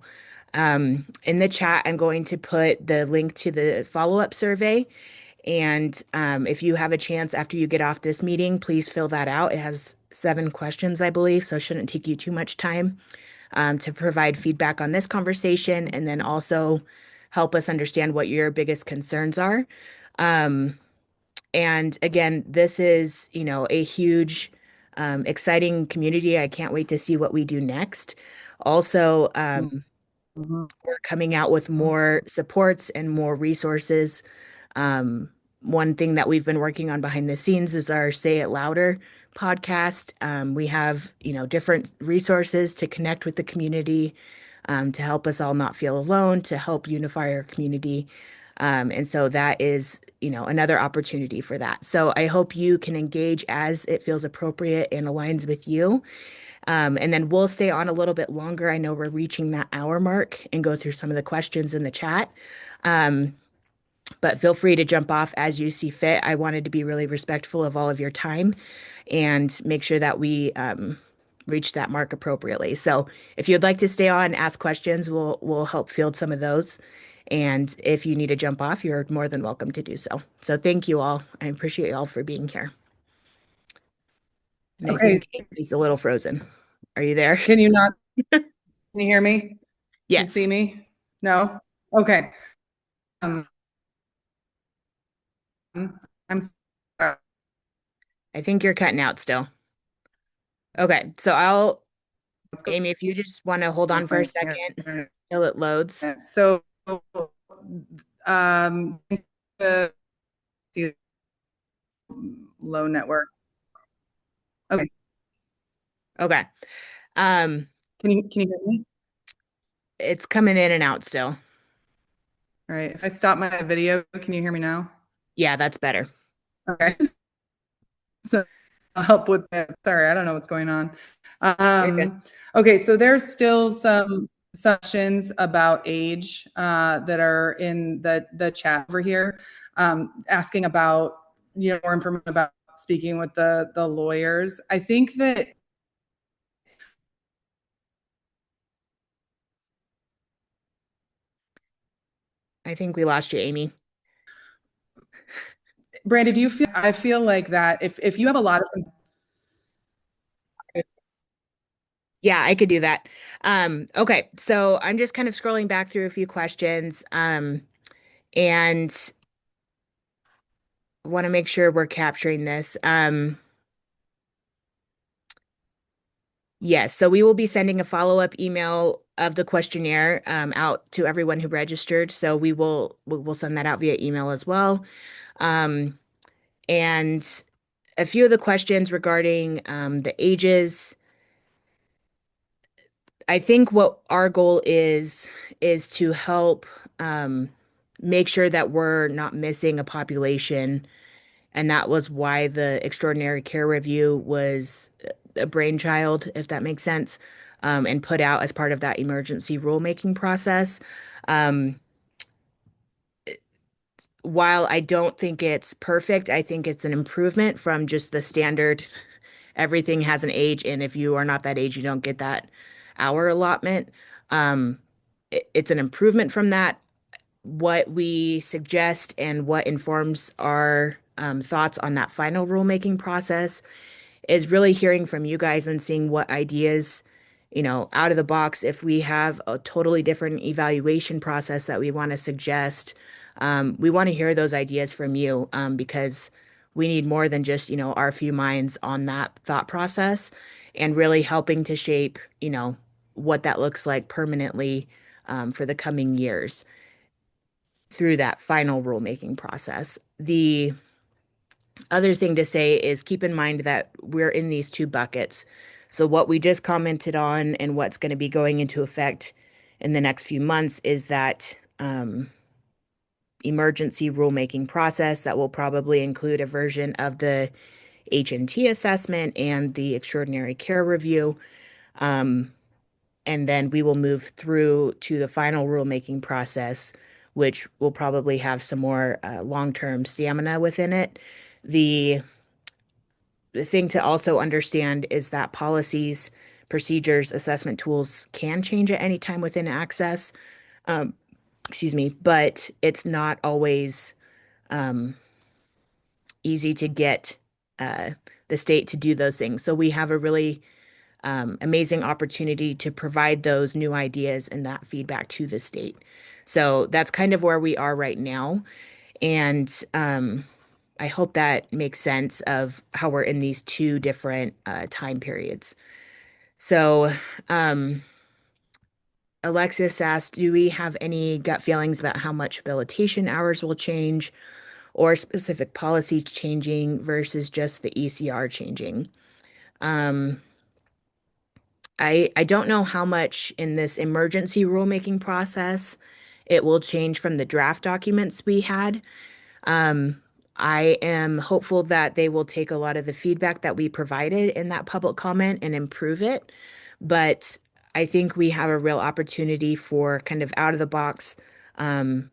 In the chat, I'm going to put the link to the follow-up survey. And if you have a chance after you get off this meeting, please fill that out. It has 7 questions, I believe, so it shouldn't take you too much time to provide feedback on this conversation and then also help us understand what your biggest concerns are. Um, and again, this is, a huge, exciting community. I can't wait to see what we do next. Also, Mhm. we're coming out with more supports and more resources. Um, One thing that we've been working on behind the scenes is our Say It Louder podcast. We have, different resources to connect with the community, to help us all not feel alone, to help unify our community. And so that is, another opportunity for that. So I hope you can engage as it feels appropriate and aligns with you. And then we'll stay on a little bit longer. I know we're reaching that hour mark and go through some of the questions in the chat. Um, but feel free to jump off as you see fit. I wanted to be really respectful of all of your time and make sure that we reach that mark appropriately. So if you'd like to stay on, ask questions, we'll help field some of those. And if you need to jump off, you're more than welcome to do so. So thank you all. I appreciate you all for being here. And I Okay. think Amy's a little frozen. Are you there? Can you not? Can you hear me? Can you see Yes. me? No? Okay. Um, I'm sorry. I think you're cutting out still. Okay. So What's Amy, if you just want to hold going on for a on second here? till it loads. So, um, the low network. Okay. Okay. Um, Can you hear me? it's coming in and out still. All right. If I stop my video, can you hear me now? Yeah, that's better. Okay. So I'll help with that. Sorry, I don't know what's going on. You're good. Okay, so there's still some sessions about age that are in the chat over here, asking about more information about speaking with the lawyers. I think that I think we lost you, Amy. Brandy, do you feel? I feel like that if you have a lot of Yeah, I could do that. Okay, so I'm just kind of scrolling back through a few questions, and want to make sure we're capturing this. Yes, so we will be sending a follow-up email of the questionnaire out to everyone who registered. So we will send that out via email as well. Um, and a few of the questions regarding the ages. I think what our goal is to help um, make sure that we're not missing a population, and that was why the extraordinary care review was a brainchild, if that makes sense, and put out as part of that emergency rulemaking process. Um, while I don't think it's perfect, I think it's an improvement from just the standard. Everything has an age, and if you are not that age, you don't get that hour allotment. Um, it's an improvement from that. What we suggest and what informs our thoughts on that final rulemaking process is really hearing from you guys and seeing what ideas, out of the box, if we have a totally different evaluation process that we want to suggest, we want to hear those ideas from you, because we need more than just, our few minds on that thought process and really helping to shape, what that looks like permanently, for the coming years through that final rulemaking process. The other thing to say is keep in mind that we're in these two buckets. So, what we just commented on and what's going to be going into effect in the next few months is that emergency rulemaking process that will probably include a version of the H&T assessment and the extraordinary care review. Um, and then we will move through to the final rulemaking process, which will probably have some more long-term stamina within it. The the thing to also understand is that policies, procedures, assessment tools can change at any time within access. Um, excuse me, but it's not always um, easy to get uh, the state to do those things. So we have a really amazing opportunity to provide those new ideas and that feedback to the state. So that's kind of where we are right now. And I hope that makes sense of how we're in these two different time periods. So, um, Alexis asked, do we have any gut feelings about how much habilitation hours will change or specific policy changing versus just the ECR changing? Um, I don't know how much in this emergency rulemaking process it will change from the draft documents we had. Um, I am hopeful that they will take a lot of the feedback that we provided in that public comment and improve it. But I think we have a real opportunity for kind of out of the box,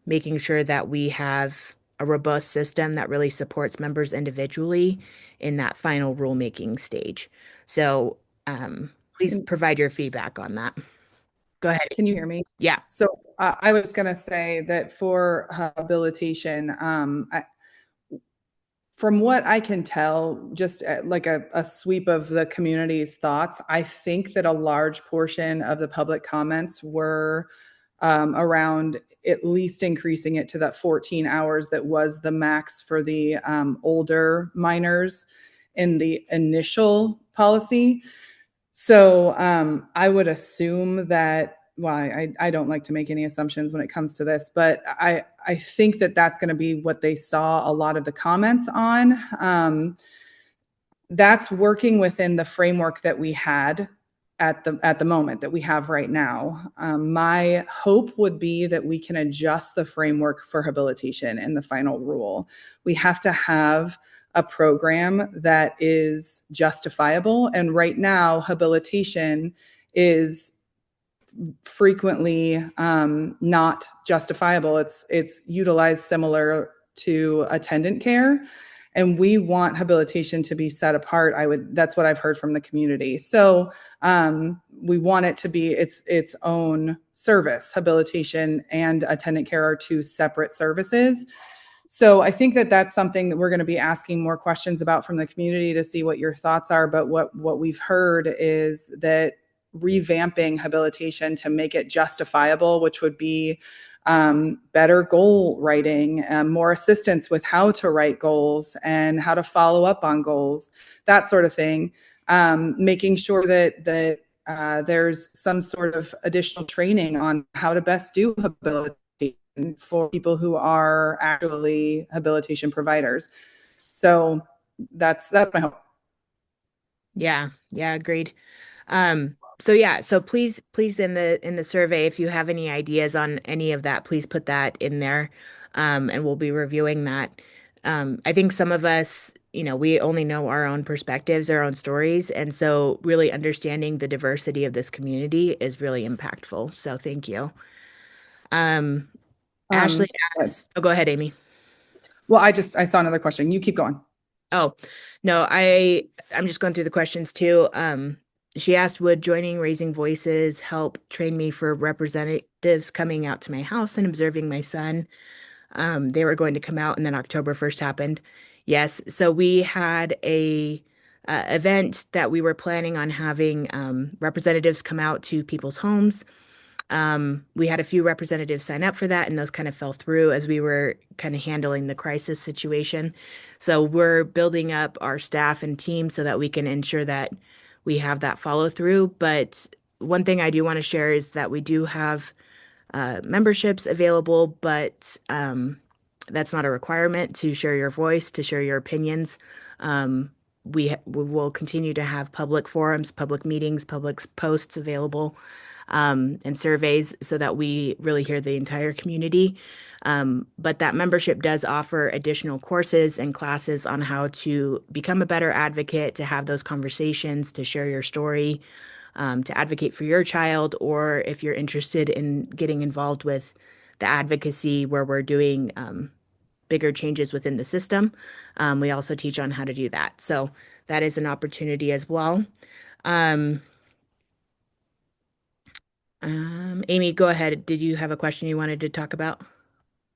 making sure that we have a robust system that really supports members individually in that final rulemaking stage. So, please Can, provide your feedback on that. Go ahead. can you hear me? Yeah. So I was going to say that for habilitation, from what I can tell, just like a sweep of the community's thoughts, I think that a large portion of the public comments were around at least increasing it to that 14 hours that was the max for the older minors in the initial policy. So I would assume that, well, I don't like to make any assumptions when it comes to this, but I think that that's going to be what they saw a lot of the comments on. That's working within the framework that we had at the moment that we have right now. My hope would be that we can adjust the framework for habilitation in the final rule. We have to have a program that is justifiable, and right now habilitation is frequently not justifiable. It's utilized similar to attendant care, and we want habilitation to be set apart. That's what I've heard from the community. So we want it to be its own service. Habilitation and attendant care are two separate services. So I think that that's something that we're going to be asking more questions about from the community to see what your thoughts are. But what we've heard is that revamping habilitation to make it justifiable, which would be better goal writing, more assistance with how to write goals and how to follow up on goals, that sort of thing. Making sure that there's some sort of additional training on how to best do habilitation for people who are actually habilitation providers. So that's my hope. Yeah. Yeah. Agreed. So yeah, so please in the survey, if you have any ideas on any of that, please put that in there. And we'll be reviewing that. I think some of us, we only know our own perspectives, our own stories, and so really understanding the diversity of this community is really impactful. So thank you. Um, Ashley Um, asked, oh, go ahead, Amy. Well, I saw another question. You keep going. Oh, no, I'm just going through the questions too. She asked, would joining Raising Voices help train me for representatives coming out to my house and observing my son? They were going to come out, and then October 1st happened. Yes, so we had a event that we were planning on having representatives come out to people's homes. We had a few representatives sign up for that, and those kind of fell through as we were kind of handling the crisis situation. So we're building up our staff and team so that we can ensure that we have that follow through. But one thing I do want to share is that we do have memberships available, but that's not a requirement to share your voice, to share your opinions. Um, we will continue to have public forums, public meetings, public posts available, and surveys so that we really hear the entire community. But that membership does offer additional courses and classes on how to become a better advocate, to have those conversations, to share your story, to advocate for your child, or if you're interested in getting involved with the advocacy where we're doing bigger changes within the system. We also teach on how to do that. So that is an opportunity as well. Um, Amy, go ahead. Did you have a question you wanted to talk about?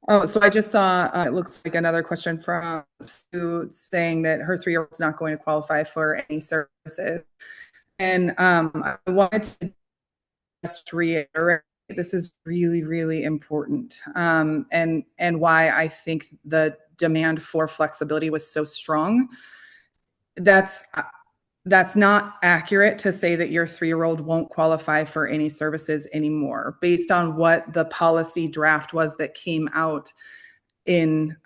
Oh, so I just saw, it looks like another question from Sue saying that her 3-year-old is not going to qualify for any services. And I wanted to just reiterate this is really, really important, and why I think the demand for flexibility was so strong. That's that's not accurate to say that your 3-year-old won't qualify for any services anymore, based on what the policy draft was that came out in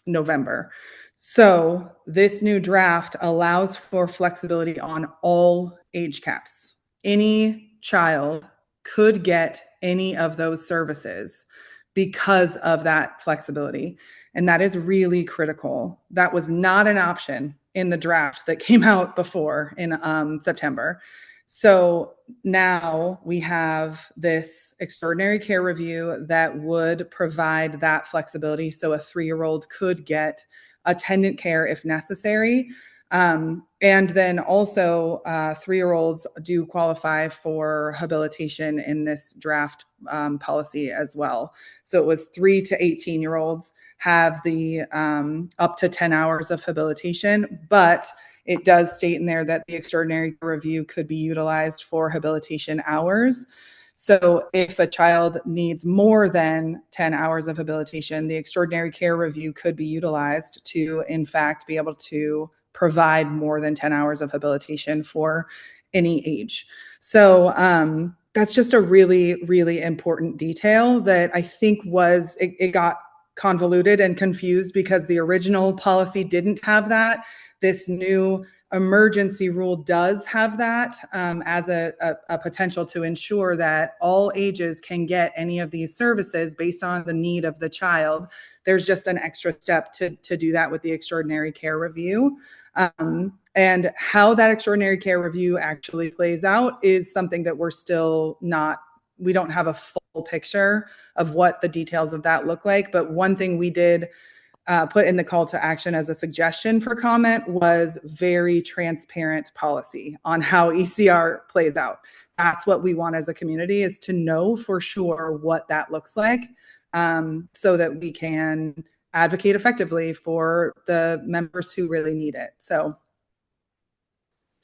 November. So this new draft allows for flexibility on all age caps. Any child could get any of those services because of that flexibility. And that is really critical. That was not an option in the draft that came out before in September. So now we have this extraordinary care review that would provide that flexibility. So a 3-year-old could get attendant care if necessary. And then also, 3-year-olds do qualify for habilitation in this draft policy as well. So it was 3 to 18-year-olds have the up to 10 hours of habilitation, but it does state in there that the extraordinary review could be utilized for habilitation hours. So if a child needs more than 10 hours of habilitation, the extraordinary care review could be utilized to, in fact, be able to provide more than 10 hours of habilitation for any age. So that's just a really, really important detail that I think it got convoluted and confused because the original policy didn't have that. This new emergency rule does have that as a potential to ensure that all ages can get any of these services based on the need of the child. There's just an extra step to do that with the extraordinary care review. And how that extraordinary care review actually plays out is something that we don't have a full picture of what the details of that look like. But one thing we did put in the call to action as a suggestion for comment was very transparent policy on how ECR plays out. That's what we want as a community, is to know for sure what that looks like, so that we can advocate effectively for the members who really need it. So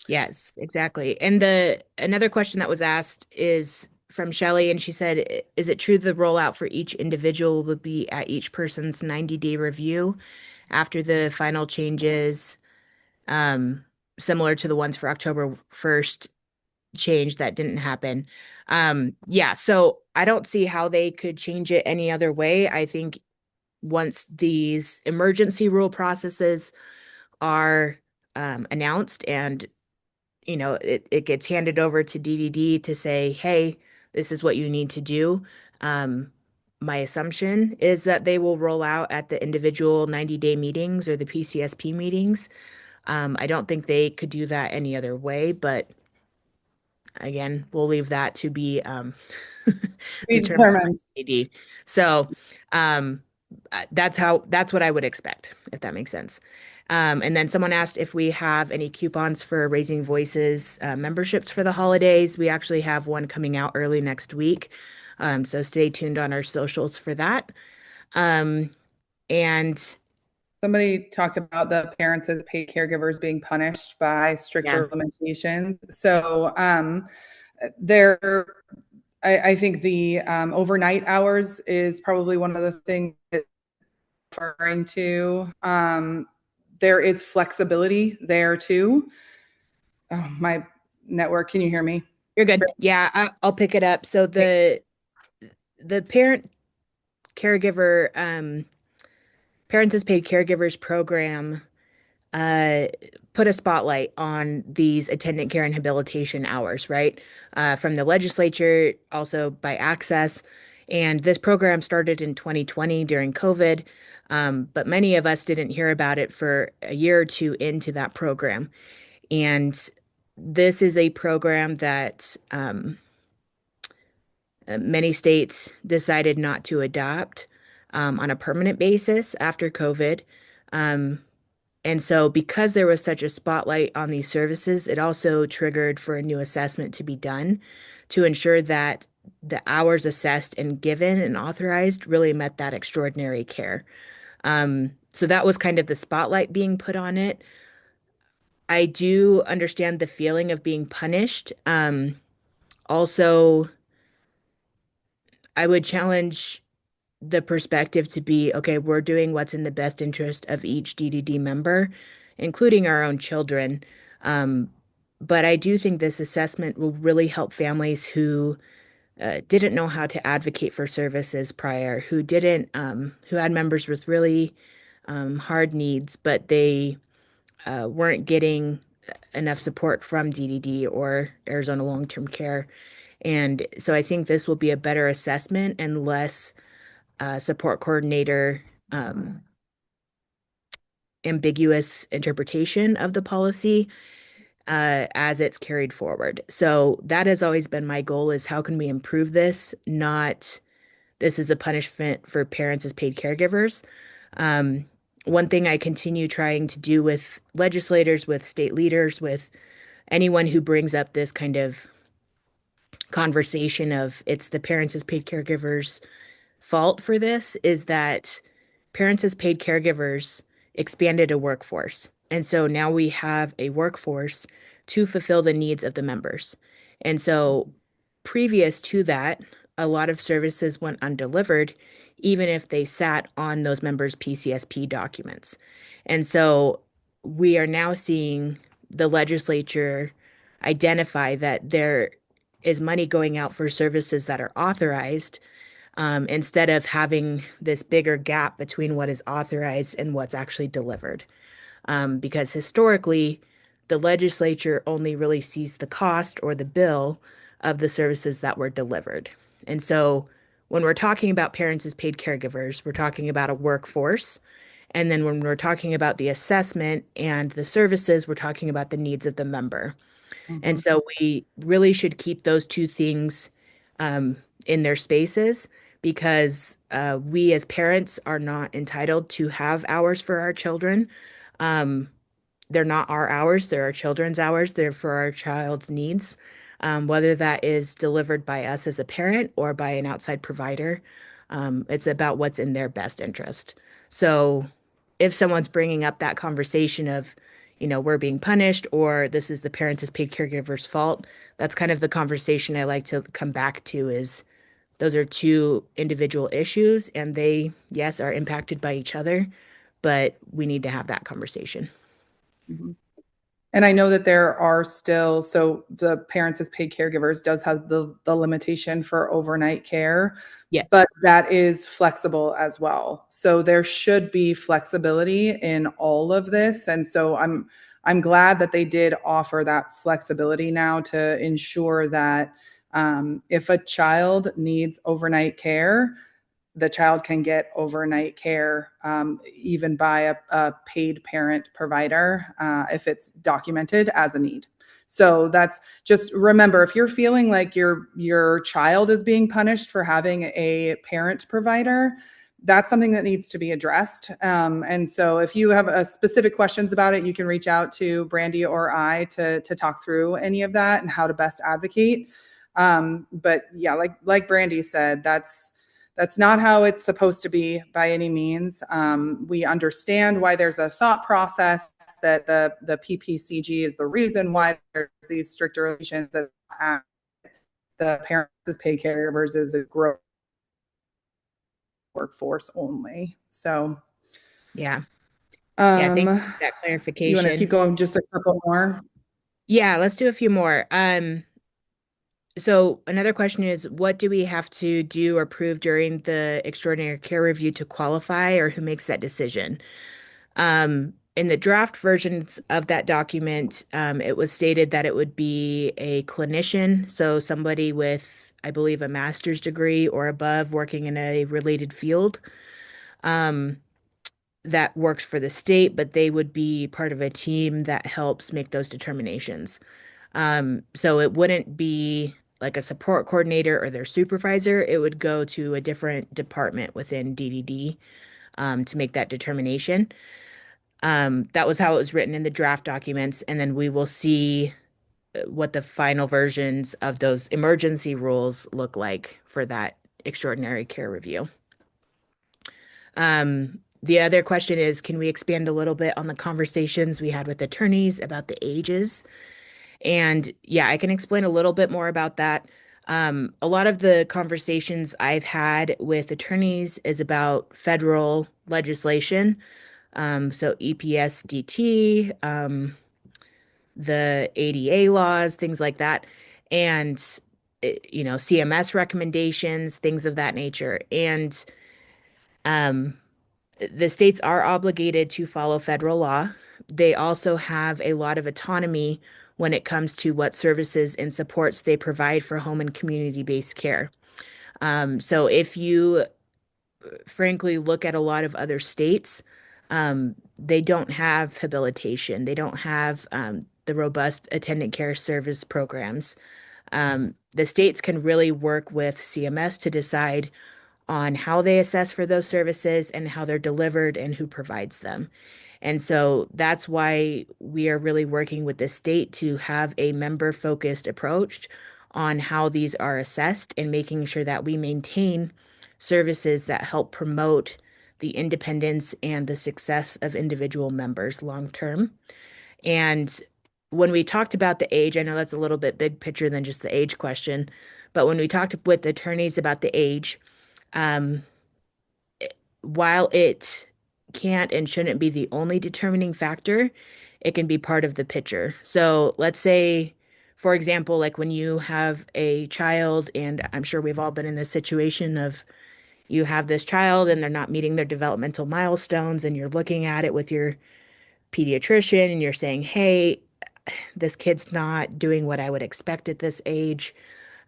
Yes, exactly. And the another question that was asked is from Shelley, and she said, is it true the rollout for each individual would be at each person's 90-day review after the final changes, um, similar to the ones for October 1st change that didn't happen? Yeah, so I don't see how they could change it any other way. I think once these emergency rule processes are announced and it gets handed over to DDD to say, hey, this is what you need to do. Um, my assumption is that they will roll out at the individual 90-day meetings or the PCSP meetings. I don't think they could do that any other way, but again, we'll leave that to be be determined by determined. DD. So, um, that's what I would expect, if that makes sense. And then someone asked if we have any coupons for Raising Voices memberships for the holidays. We actually have one coming out early next week. So stay tuned on our socials for that. Um, and Somebody talked about the parents as paid caregivers being punished by yeah, stricter limitations. So there, I think the overnight hours is probably one of the things that I'm referring to. There is flexibility there too. Oh, my network, can you hear me? you're good. Yeah, I'll pick it up. So the parent caregiver parents as paid caregivers program uh, put a spotlight on these attendant care and habilitation hours, right? From the legislature, also by Access. And this program started in 2020 during COVID, but many of us didn't hear about it for a year or two into that program. And this is a program that many states decided not to adopt on a permanent basis after COVID. Um, and so, because there was such a spotlight on these services, it also triggered for a new assessment to be done to ensure that the hours assessed and given and authorized really met that extraordinary care. So that was kind of the spotlight being put on it. I do understand the feeling of being punished. Also, I would challenge the perspective to be, okay, we're doing what's in the best interest of each DDD member, including our own children. Um, but I do think this assessment will really help families who didn't know how to advocate for services prior, who had members with really hard needs, but they weren't getting enough support from DDD or Arizona Long-Term Care. And so I think this will be a better assessment and less support coordinator ambiguous interpretation of the policy as it's carried forward. So that has always been my goal is how can we improve this? Not this is a punishment for parents as paid caregivers. Um, One thing I continue trying to do with legislators, with state leaders, with anyone who brings up this kind of conversation of it's the parents as paid caregivers fault for this is that parents as paid caregivers expanded a workforce. And so now we have a workforce to fulfill the needs of the members. And so previous to that, a lot of services went undelivered, even if they sat on those members' PCSP documents. And so we are now seeing the legislature identify that there is money going out for services that are authorized instead of having this bigger gap between what is authorized and what's actually delivered. Because historically, the legislature only really sees the cost or the bill of the services that were delivered. And so when we're talking about parents as paid caregivers, we're talking about a workforce. And then when we're talking about the assessment and the services, we're talking about the needs of the member. And Mhm. so we really should keep those two things in their spaces because we as parents are not entitled to have hours for our children. Um, they're not our hours, they're our children's hours. They're for our child's needs, whether that is delivered by us as a parent or by an outside provider. It's about what's in their best interest. So if someone's bringing up that conversation of, we're being punished or this is the parents as paid caregiver's fault, that's kind of the conversation I like to come back to is those are two individual issues and they, yes, are impacted by each other, but we need to have that conversation. Mhm. And I know that there are still, so the parents as paid caregivers does have the limitation for overnight care, Yes. but that is flexible as well. So there should be flexibility in all of this. And so I'm glad that they did offer that flexibility now to ensure that if a child needs overnight care, the child can get overnight care, even by a paid parent provider, if it's documented as a need. So that's just remember if you're feeling like your child is being punished for having a parent provider, that's something that needs to be addressed. And so if you have specific questions about it, you can reach out to Brandy or I to talk through any of that and how to best advocate. But yeah, like Brandy said, that's not how it's supposed to be by any means. We understand why there's a thought process that the PPCG is the reason why there's these stricter regulations that the parents as paid caregivers is a growth workforce only. So, Yeah. Yeah, thank you um, for that you want to keep clarification. going just a couple more? Yeah, let's do a few more. So another question is, what do we have to do or prove during the extraordinary care review to qualify, or who makes that decision? In the draft versions of that document, it was stated that it would be a clinician, so somebody with, I believe, a master's degree or above working in a related field, um, that works for the state, but they would be part of a team that helps make those determinations. So it wouldn't be like a support coordinator or their supervisor. It would go to a different department within DDD, to make that determination. That was how it was written in the draft documents, and then we will see what the final versions of those emergency rules look like for that extraordinary care review. The other question is, can we expand a little bit on the conversations we had with attorneys about the ages? And yeah, I can explain a little bit more about that. A lot of the conversations I've had with attorneys is about federal legislation, so EPSDT, the ADA laws, things like that, and CMS recommendations, things of that nature. And um, the states are obligated to follow federal law. They also have a lot of autonomy when it comes to what services and supports they provide for home and community-based care. So if you frankly look at a lot of other states, they don't have habilitation. They don't have the robust attendant care service programs. The states can really work with CMS to decide on how they assess for those services and how they're delivered and who provides them. And so that's why we are really working with the state to have a member-focused approach on how these are assessed and making sure that we maintain services that help promote the independence and the success of individual members long term. And when we talked about the age, I know that's a little bit big picture than just the age question, but when we talked with attorneys about the age, um, while it can't and shouldn't be the only determining factor, it can be part of the picture. So let's say, for example, like when you have a child, and I'm sure we've all been in this situation of you have this child and they're not meeting their developmental milestones, and you're looking at it with your pediatrician and you're saying, hey, this kid's not doing what I would expect at this age.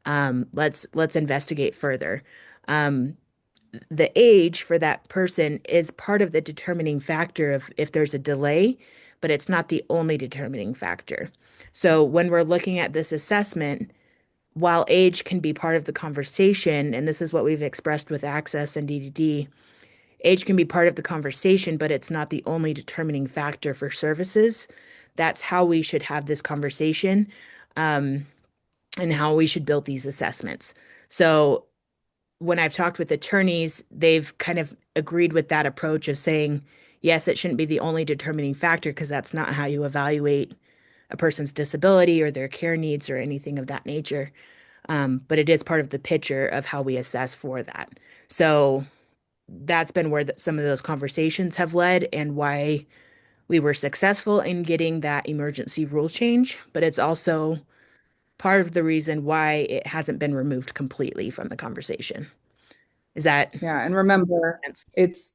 Let's investigate further. Um, the age for that person is part of the determining factor of if there's a delay, but it's not the only determining factor. So when we're looking at this assessment, while age can be part of the conversation, and this is what we've expressed with Access and DDD, age can be part of the conversation, but it's not the only determining factor for services. That's how we should have this conversation, um, and how we should build these assessments. So when I've talked with attorneys, they've kind of agreed with that approach of saying, yes, it shouldn't be the only determining factor because that's not how you evaluate a person's disability or their care needs or anything of that nature. But it is part of the picture of how we assess for that. So that's been where some of those conversations have led and why we were successful in getting that emergency rule change. But it's also part of the reason why it hasn't been removed completely from the conversation. Is that Yeah, and remember, sense? it's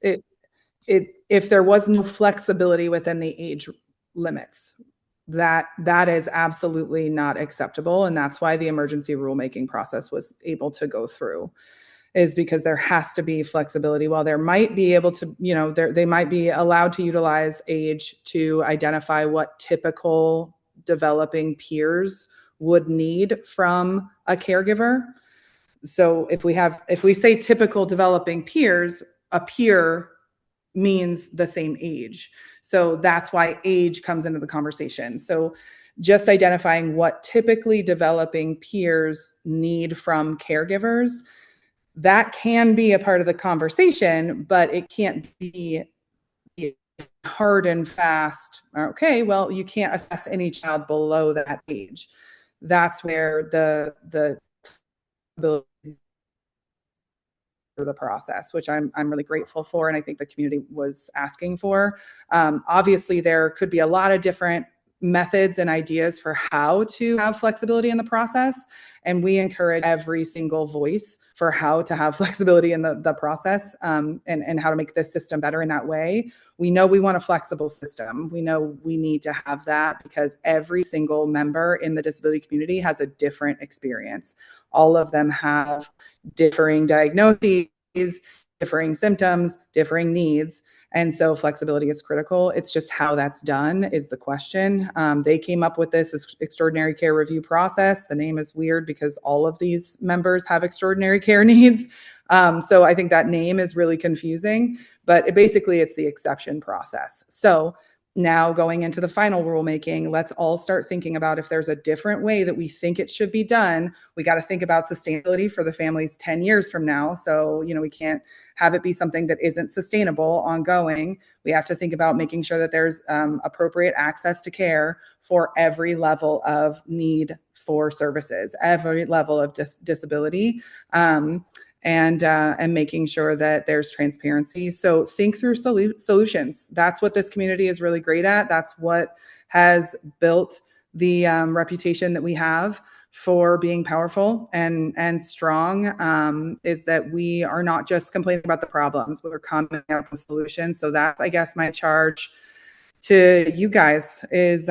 if there was no flexibility within the age limits, that is absolutely not acceptable, and that's why the emergency rulemaking process was able to go through, is because there has to be flexibility. While there might be able to, they might be allowed to utilize age to identify what typical developing peers would need from a caregiver. So if we say typical developing peers, a peer means the same age. So that's why age comes into the conversation. So just identifying what typically developing peers need from caregivers, that can be a part of the conversation, but it can't be hard and fast. Okay, well, you can't assess any child below that age. That's where the the process, which I'm really grateful for, and I think the community was asking for. Obviously, there could be a lot of different methods and ideas for how to have flexibility in the process, and we encourage every single voice for how to have flexibility in the process, and how to make this system better in that way. We know we want a flexible system. We know we need to have that because every single member in the disability community has a different experience. All of them have differing diagnoses, differing symptoms, differing needs. And so flexibility is critical. It's just how that's done is the question. They came up with this extraordinary care review process. The name is weird because all of these members have extraordinary care needs. So I think that name is really confusing, but basically it's the exception process. So now going into the final rulemaking, let's all start thinking about if there's a different way that we think it should be done. We got to think about sustainability for the families 10 years from now. So, we can't have it be something that isn't sustainable ongoing. We have to think about making sure that there's appropriate access to care for every level of need for services, every level of disability. And making sure that there's transparency. So think through solutions. That's what this community is really great at. That's what has built the reputation that we have for being powerful and strong, is that we are not just complaining about the problems, we're coming up with solutions. So that's, I guess, my charge to you guys is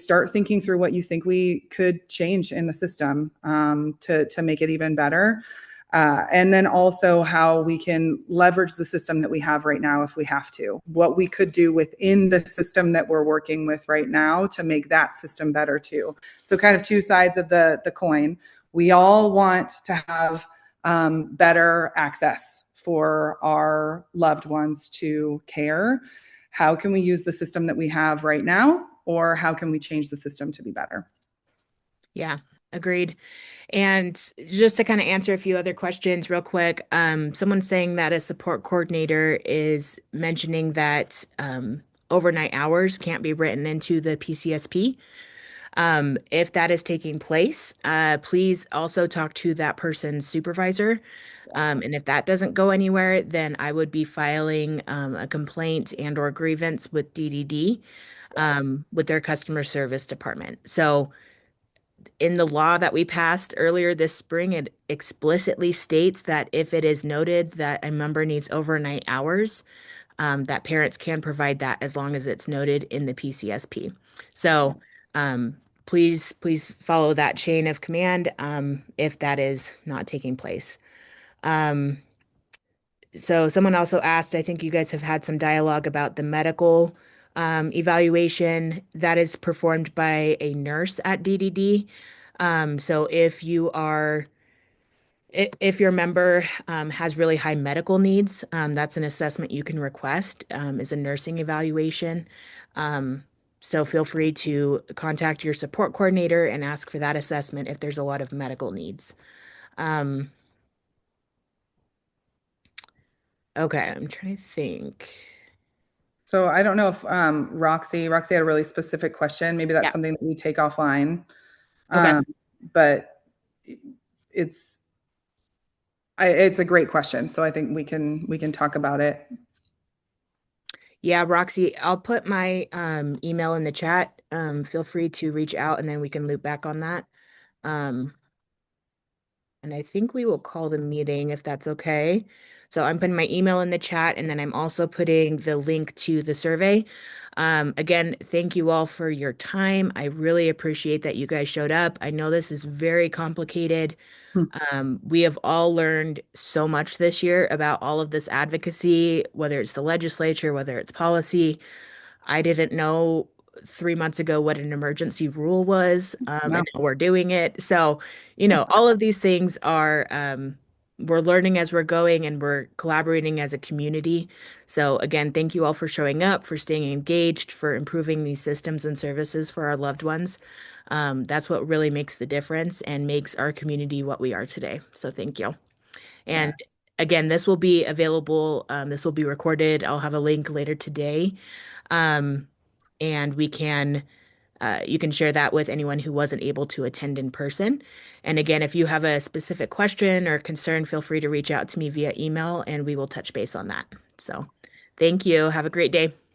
start thinking through what you think we could change in the system, to make it even better. And then also how we can leverage the system that we have right now if we have to, what we could do within the system that we're working with right now to make that system better too. So kind of two sides of the coin. We all want to have better access for our loved ones to care. How can we use the system that we have right now, or how can we change the system to be better? Yeah, agreed. And just to kind of answer a few other questions real quick, someone's saying that a support coordinator is mentioning that overnight hours can't be written into the PCSP. If that is taking place, please also talk to that person's supervisor. And if that doesn't go anywhere, then I would be filing a complaint and or grievance with DDD, with their customer service department. So in the law that we passed earlier this spring, it explicitly states that if it is noted that a member needs overnight hours, that parents can provide that as long as it's noted in the PCSP. So please follow that chain of command if that is not taking place. Um, so someone also asked, I think you guys have had some dialogue about the medical evaluation that is performed by a nurse at DDD. So if your member has really high medical needs, that's an assessment you can request, is a nursing evaluation. Um, so feel free to contact your support coordinator and ask for that assessment if there's a lot of medical needs. Um, okay, I'm trying to think. So I don't know if Roxy had a really specific question. Maybe that's Yeah. something that we take offline. Okay. Um, but it's it's a great question. So I think we can talk about it. Yeah, Roxy, I'll put my email in the chat. Feel free to reach out and then we can loop back on that. Um, and I think we will call the meeting if that's okay. So I'm putting my email in the chat and then I'm also putting the link to the survey. Again, thank you all for your time. I really appreciate that you guys showed up. I know this is very complicated. Hmm. We have all learned so much this year about all of this advocacy, whether it's the legislature, whether it's policy. I didn't know 3 months ago what an emergency rule was, No. and now we're doing it. So, all of these things are we're learning as we're going and we're collaborating as a community. So again, thank you all for showing up, for staying engaged, for improving these systems and services for our loved ones. That's what really makes the difference and makes our community what we are today. So thank you. And Yes. again, this will be available. This will be recorded. I'll have a link later today. Um, and you can share that with anyone who wasn't able to attend in person. And again, if you have a specific question or concern, feel free to reach out to me via email and we will touch base on that. So thank you. Have a great day.